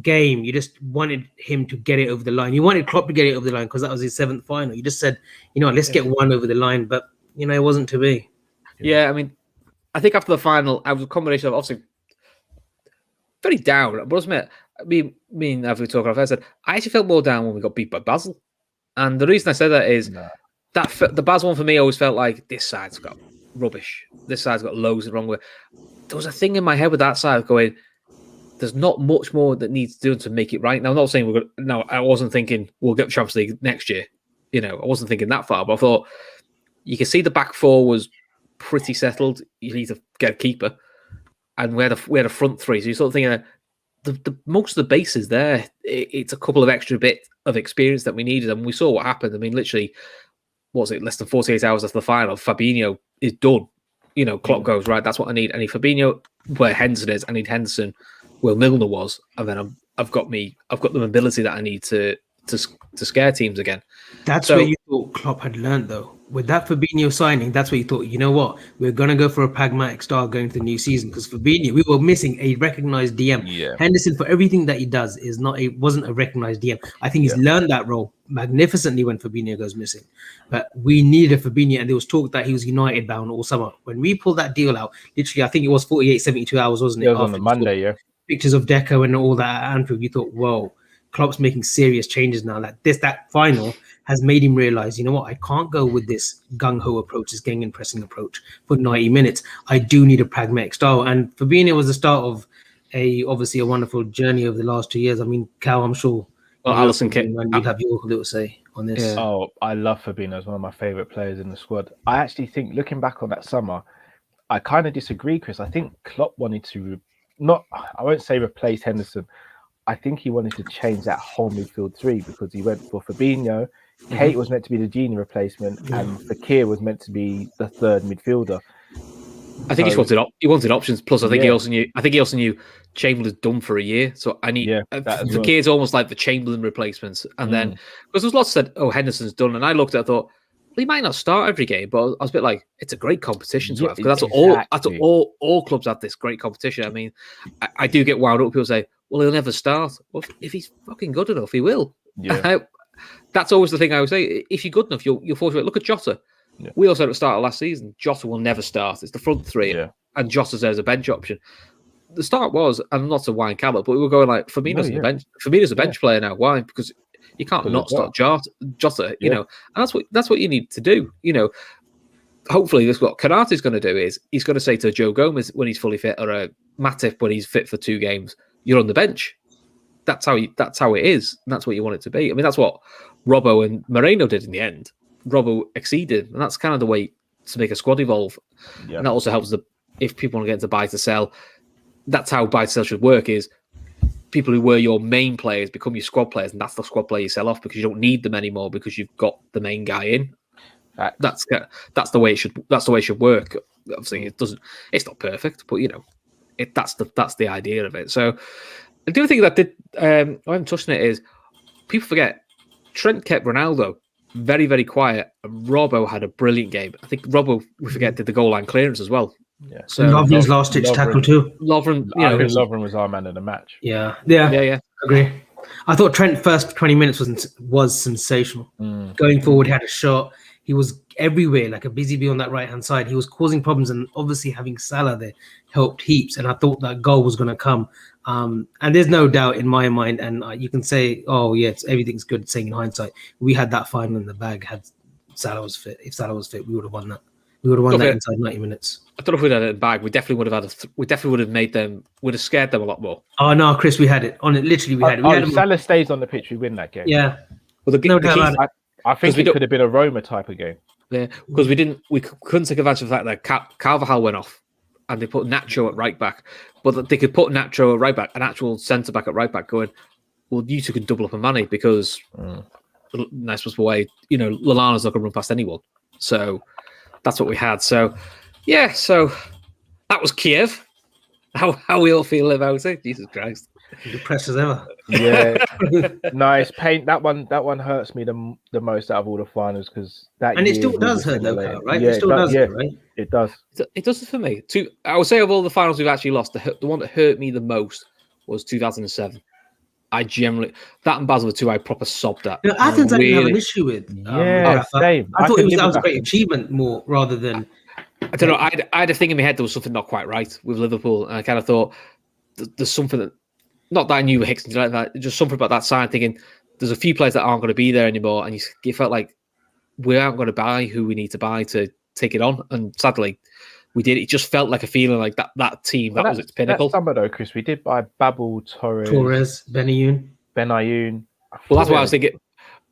game, you just wanted him to get it over the line. You wanted Klopp to get it over the line because that was his 7th final. You just said, let's get one over the line, but it wasn't to be. Yeah, I mean, I think after the final, I was a combination of obviously very down, but wasn't it? As we talked about, I said I actually felt more down when we got beat by Basel, and the reason I said that is that the Basel one for me always felt like this side's got rubbish. This side's got loads wrong with. There was a thing in my head with that side going, there's not much more that needs doing to make it right. Now, I'm not saying we're going to... No, I wasn't thinking we'll get the Champions League next year. I wasn't thinking that far, but I thought you can see the back four was pretty settled. You need to get a keeper. And we had a front three. So you're sort of thinking the most of the base is there. It's a couple of extra bit of experience that we needed. And we saw what happened. I mean, literally, what was it, less than 48 hours after the final, Fabinho is done. Klopp goes, right, that's what I need. I need Fabinho where Henderson is. I need Henderson where Milner was, and then I've got the mobility that I need to scare teams again. That's where you thought Klopp had learned, though. With that Fabinho signing, that's where you thought, you know what, we're going to go for a pragmatic style going to the new season, because Fabinho, we were missing a recognised DM. Yeah. Henderson, for everything that he does, wasn't a recognised DM. I think he's learned that role magnificently when Fabinho goes missing. But we needed a Fabinho, and there was talk that he was United bound all summer. When we pulled that deal out, literally, I think it was 48, 72 hours, wasn't it? It was on the Monday, yeah. Pictures of Deco and all that at Anfield, you thought, whoa, Klopp's making serious changes now. Like that final has made him realize, I can't go with this gung-ho approach, this gang and pressing approach for 90 minutes. I do need a pragmatic style. And Fabinho was the start of obviously a wonderful journey over the last 2 years. I mean, Cal, I'm sure Alisson you'd have your little say on this. Yeah. Oh, I love Fabinho as one of my favourite players in the squad. I actually think, looking back on that summer, I kind of disagree, Chris. I think Klopp wanted to I won't say replace Henderson. I think he wanted to change that whole midfield three, because he went for Fabinho. Kate was meant to be the Gini replacement, and Fekir was meant to be the third midfielder. I think he wanted options. Plus, I think he also knew Chamberlain's done for a year, so I need Fekir's almost like the Chamberlain replacements. And then because there's lots said, "Oh, Henderson's done," and I looked at it, I thought, well, he might not start every game, but I was a bit like, it's a great competition to have, because that's all clubs have, this great competition. I mean, I do get wound up. People say, well, he'll never start. Well, if he's fucking good enough, he will. Yeah. That's always the thing I would say. If you're good enough, you'll force it. Look at Jota. Yeah. We also at the start of last season, Jota will never start. It's the front three, and Jota's there as a bench option. The start was, and not to YN Callum, but we were going like, Firmino's a bench. Firmino's a bench player now. Why? Because you can't not start Jota, and that's what you need to do. Hopefully, this what Konate's going to do is he's going to say to Joe Gomez when he's fully fit, or Matip when he's fit for 2 games, you're on the bench. that's how it is, and that's what you want it to be. I mean, that's what Robbo and Moreno did in the end. Robbo exceeded, and that's kind of the way to make a squad evolve. Yeah. And that also helps if people want to get into buy to sell. That's how buy to sell should work. Is people who were your main players become your squad players, and that's the squad player you sell off because you don't need them anymore because you've got the main guy in. That's the way it should. That's the way it should work. Obviously, it doesn't. It's not perfect, but that's the idea of it. So, the other thing that did I haven't touched on it is people forget Trent kept Ronaldo very, very quiet, and Robbo had a brilliant game. I think Robbo, we forget, did the goal line clearance as well. Yeah. So Lovren's last ditch tackle too. Lovren, I think Lovren was our man of the match. Yeah. Agree. I thought Trent first 20 minutes was sensational. Going forward, he had a shot. He was everywhere, like a busy bee on that right hand side. He was causing problems, and obviously having Salah there helped heaps. And I thought that goal was going to come. And there's no doubt in my mind. And you can say, "Oh, yeah, everything's good." Saying in hindsight, we had that final in the bag. Had Salah was fit, if Salah was fit, we would have won that. We would have won that inside 90 minutes. I don't know if we'd had it in the bag. We definitely would have had. We definitely would have made them. Would have scared them a lot more. Oh no, Chris, we had it on it. Literally, we had it. If Salah stays on the pitch, we win that game. Yeah. Well, I think it could have been a Roma type of game. Yeah, because we couldn't take advantage of the fact that Carvajal went off, and they put Nacho at right back, but they could put Nacho at right back, an actual centre back at right back, going, well, you two can double up on Mane because nice possible way, Lallana's not going to run past anyone. So that's what we had. So yeah, so that was Kiev. How we all feel about it? Jesus Christ. Depressed as ever. Yeah, nice pain. That one hurts me the most out of all the finals because and it still does hurt though, right? Yeah, it still does, right? It does. It does for me. I would say of all the finals we've actually lost, the one that hurt me the most was 2007. I generally that and Basel were two I proper sobbed at. Athens I didn't have an issue with. Same. I thought that was a great achievement more rather than. I don't know. I had a thing in my head there was something not quite right with Liverpool, and I kind of thought there's something that. Not that I knew Hicks and like that, just something about that side thinking there's a few players that aren't going to be there anymore, and you felt like we aren't going to buy who we need to buy to take it on. And sadly, we did. It just felt like a feeling like that team, that was its pinnacle. That's summer though, Chris. We did buy Babel, Torres, Benayoun. Well, that's what I was thinking.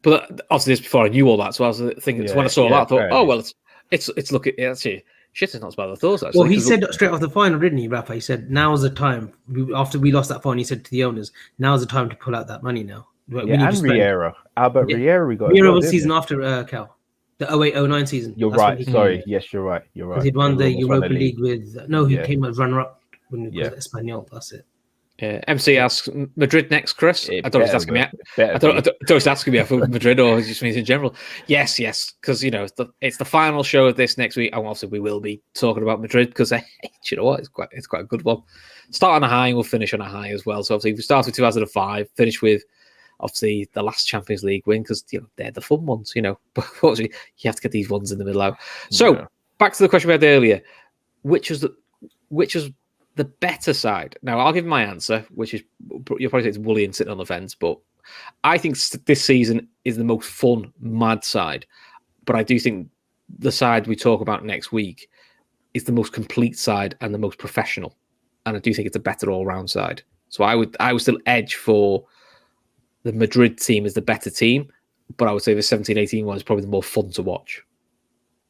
But obviously, this before I knew all that, so I was thinking when I saw that, I thought, oh well, it's looking actually. Shit, it's not as bad as I thought. Actually. Well, he said straight off the final, didn't he, Rafa? He said, "Now's the time." After we lost that final, he said to the owners, "Now's the time to pull out that money now." And Riera, Albert Riera, we got. Riera was the season after Cal, the 08-09 season. You're right. Sorry, yes, you're right. You're right. He'd won the Europa League with he came as runner-up when he was at Espanyol. That's it. MC asks Madrid next, Chris. I don't know if he's asking me. I don't know if he's asking me for Madrid or just means in general. Yes, because it's the final show of this next week, and obviously we will be talking about Madrid because you know what, it's quite a good one. Start on a high, and we'll finish on a high as well. So obviously we start with 2005, finish with obviously the last Champions League win because they're the fun ones. But unfortunately you have to get these ones in the middle out. So back to the question we had earlier, which is the better side. Now, I'll give my answer, which is you'll probably say it's Woolly and sitting on the fence, but I think this season is the most fun, mad side. But I do think the side we talk about next week is the most complete side and the most professional. And I do think it's a better all-round side. So I would still edge for the Madrid team as the better team, but I would say the 17-18 one is probably the more fun to watch.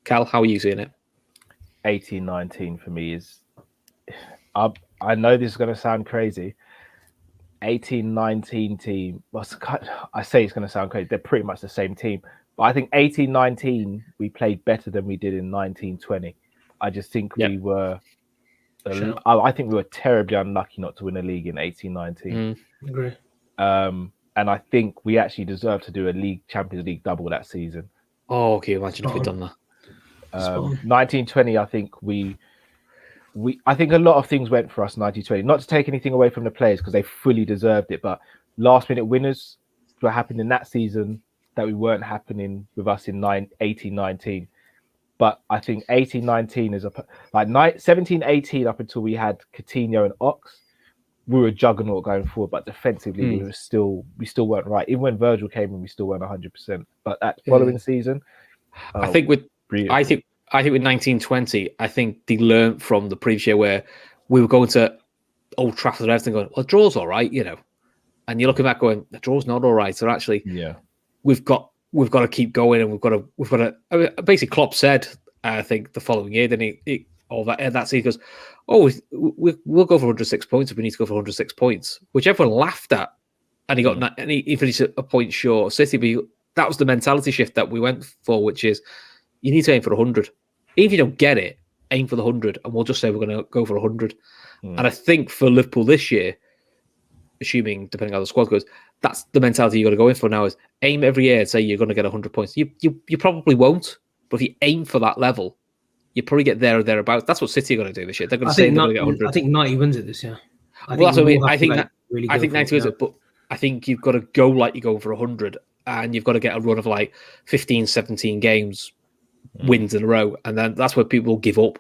Cal, how are you seeing it? 18-19 for me is... I know this is going to sound crazy. 18-19 team. Well, I say it's going to sound crazy. They're pretty much the same team. But I think 18-19, we played better than we did in 19-20. I just think we were... I think we were terribly unlucky not to win a league in 18-19. Agree. And I think we actually deserve to do a Champions League double that season. Oh, okay. Imagine if we'd done that. 19-20, I think I think a lot of things went for us in 19-20. Not to take anything away from the players because they fully deserved it, but last-minute winners were happening in that season that we weren't happening with us in 18-19. But I think 18-19 is 17-18 up until we had Coutinho and Ox. We were a juggernaut going forward, but defensively we still weren't right. Even when Virgil came in, we still weren't 100%. But that following season, I think with 1920, I think they learned from the previous year where we were going to Old Trafford and everything going, well, draw's all right, and you're looking back going, the draw's not all right. So actually, we've got to keep going, and we've got to. I mean, basically, Klopp said, I think the following year, then he that season goes, we'll go for 106 points if we need to go for 106 points, which everyone laughed at, and he got and he finished a point short. City, but that was the mentality shift that we went for, which is you need to aim for 100. Even if you don't get it, aim for the 100, and we'll just say we're going to go for 100. And I think for Liverpool this year, assuming depending on how the squad goes, that's the mentality you got to go in for now: is aim every year and say you're going to get 100 points. You probably won't, but if you aim for that level, you probably get there or thereabouts. That's what City are going to do this year. They're going to say they're going to get 100. I think 90 wins it this year. That's what I mean. I think 90 wins it, but I think you've got to go like you're going for 100, and you've got to get a run of like 15, 17 games wins in a row, and then that's where people give up,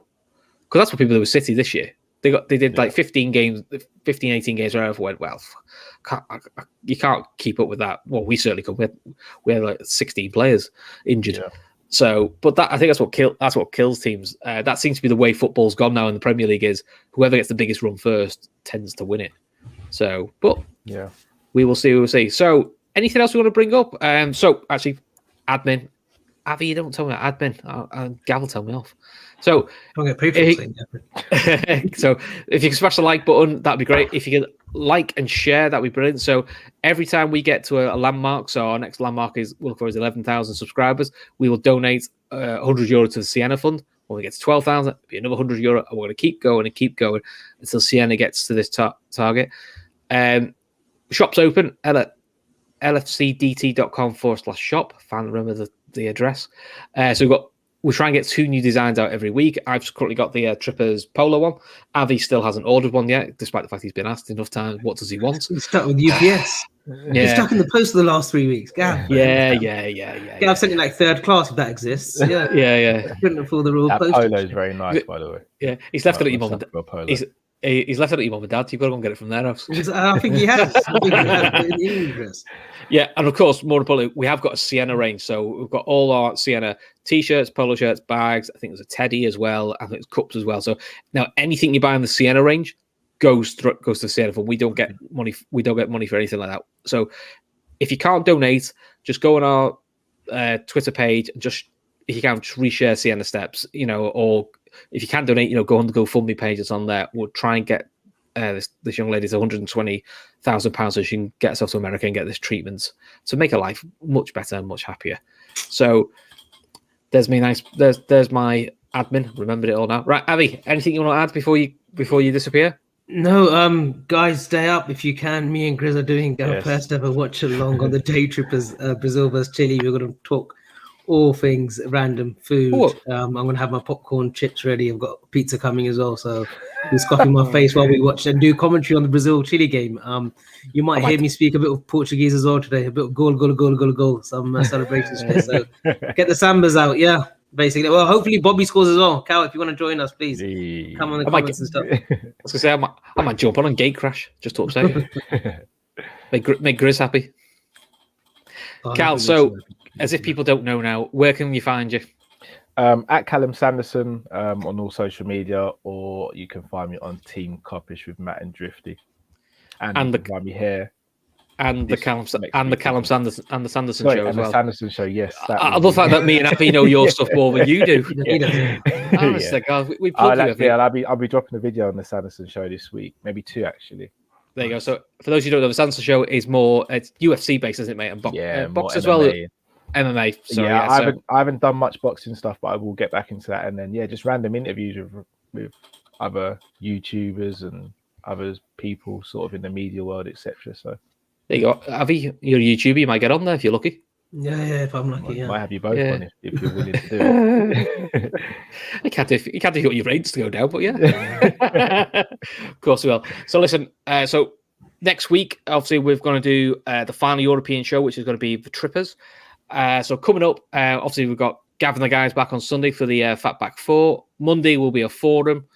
because that's what people did with City this year. They did like 15, 18 games where everyone went, well, you can't keep up with that. Well, we certainly could. We had like 16 players injured. Yeah. So, but I think that's what kills teams. That seems to be the way football's gone now in the Premier League, is whoever gets the biggest run first tends to win it. So, but we will see. So, anything else we want to bring up? So, actually, admin. Avy, you don't tell me about admin. Gav will tell me off. So, don't get paid for saying that. So, if you can smash the like button, that'd be great. If you can like and share, that'd be brilliant. So, every time we get to a landmark, so our next landmark we'll look for 11,000 subscribers, we will donate €100 to the Sienna Fund. When we get to 12,000, it'll be another €100, and we're going to keep going until Sienna gets to this target. Shop's open at lfcdt.com/shop. Finally remember the address. So we try and get 2 new designs out every week. I've currently got the Trippers polo one. Avy still hasn't ordered one yet, despite the fact he's been asked enough times. What does he want? He's stuck with UPS. He's stuck in the post for the last 3 weeks. Gav. Yeah. I've sent it like third class if that exists. Yeah. Couldn't afford the rule post. Polo is very nice, by the way. Yeah, he's left it at your mum and dad. He's left it at your mum and dad. You've got to go and get it from their house. I think he has. Yeah, and of course, more importantly, we have got a Sienna range. So we've got all our Sienna t-shirts, polo shirts, bags. I think there's a teddy as well. I think there's cups as well. So now anything you buy in the Sienna range goes to Sienna Fund. We don't get money. We don't get money for anything like that. So if you can't donate, just go on our Twitter page and just, if you can, just reshare Sienna Steps. Or if you can't donate, go on the GoFundMe page that's on there. We'll try and get this young lady's £120,000 so she can get herself to America and get this treatment to make her life much better and much happier. So there's my admin. Remembered it all now. Right, Avy, anything you want to add before you disappear? No, guys, stay up if you can. Me and Grizz are doing our first ever watch along on the Daytrippers, Brazil vs Chile. We're going to talk all things random food. I'm going to have my popcorn chips ready. I've got pizza coming as well, so he's coughing my face while we watch and do commentary on the Brazil-Chile game. You might hear me speak a bit of Portuguese as well today, a bit of goal, some celebrations today. So get the sambas out, basically. Well, hopefully Bobby scores as well. Cal, if you want to join us, please come on the comments and stuff. I was going to say, I might jump on Gate Crash just to upset you. make Grizz happy. Cal, so as if people don't know now, where can you find you? At Callum Sanderson on all social media, or you can find me on Team Kopish with Matt and Drifty, and you can find me here, and the Callum Sanderson and the Sanderson show as well. The Sanderson show, yes. I love the fact that me and Happy know your stuff more than you do. Honestly, guys, we plug you. I'll be dropping a video on the Sanderson show this week, maybe 2 actually. There you go. So for those who don't know, the Sanderson show is it's UFC based, isn't it, mate? And box as well. MMA. So, I haven't done much boxing stuff, but I will get back into that. And then just random interviews with other YouTubers and other people sort of in the media world, etc. So there you go. Avy, you're a YouTuber, you might get on there if you're lucky. Yeah, if I'm lucky, might have you both on if you're willing to do it. You can't do your rates to go down, but of course we will. So listen, so next week, obviously, we're going to do the final European show, which is going to be the Trippers. So coming up, obviously, we've got Gav and the guys back on Sunday for the Fatback 4. Monday will be a forum.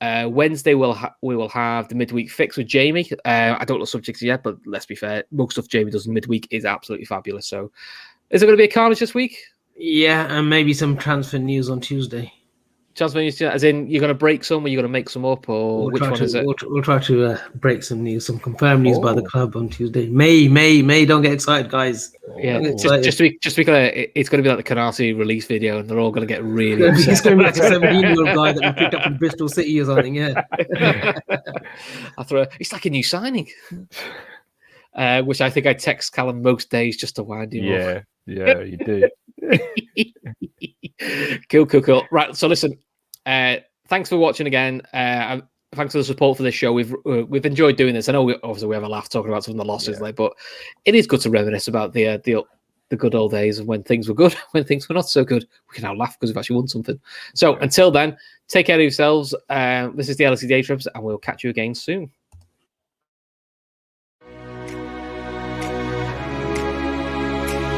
Wednesday, we will have the midweek fix with Jamie. I don't know subjects yet, but let's be fair, most stuff Jamie does in midweek is absolutely fabulous. So is there going to be a carnage this week? Yeah, and maybe some transfer news on Tuesday. transfer, as in you're going to break some, or you're going to make some up, or which one is it? We'll try to break some news, some confirmed news by the club on Tuesday. May. Don't get excited, guys. Yeah, just to be clear, it's going to be like the Canati release video, and they're all going to get really upset. It's going to be like a 17-year-old guy that we picked up from Bristol City or something. Yeah, it's like a new signing. Which I think I text Callum most days just to wind him up. Yeah, you do. Cool. Right, so listen, thanks for watching again. Thanks for the support for this show. We've enjoyed doing this. I know obviously we have a laugh talking about some of the losses, but it is good to reminisce about the good old days of when things were good, when things were not so good. We can now laugh because we've actually won something. So until then, take care of yourselves. This is the LFC Daytrippers, and we'll catch you again soon.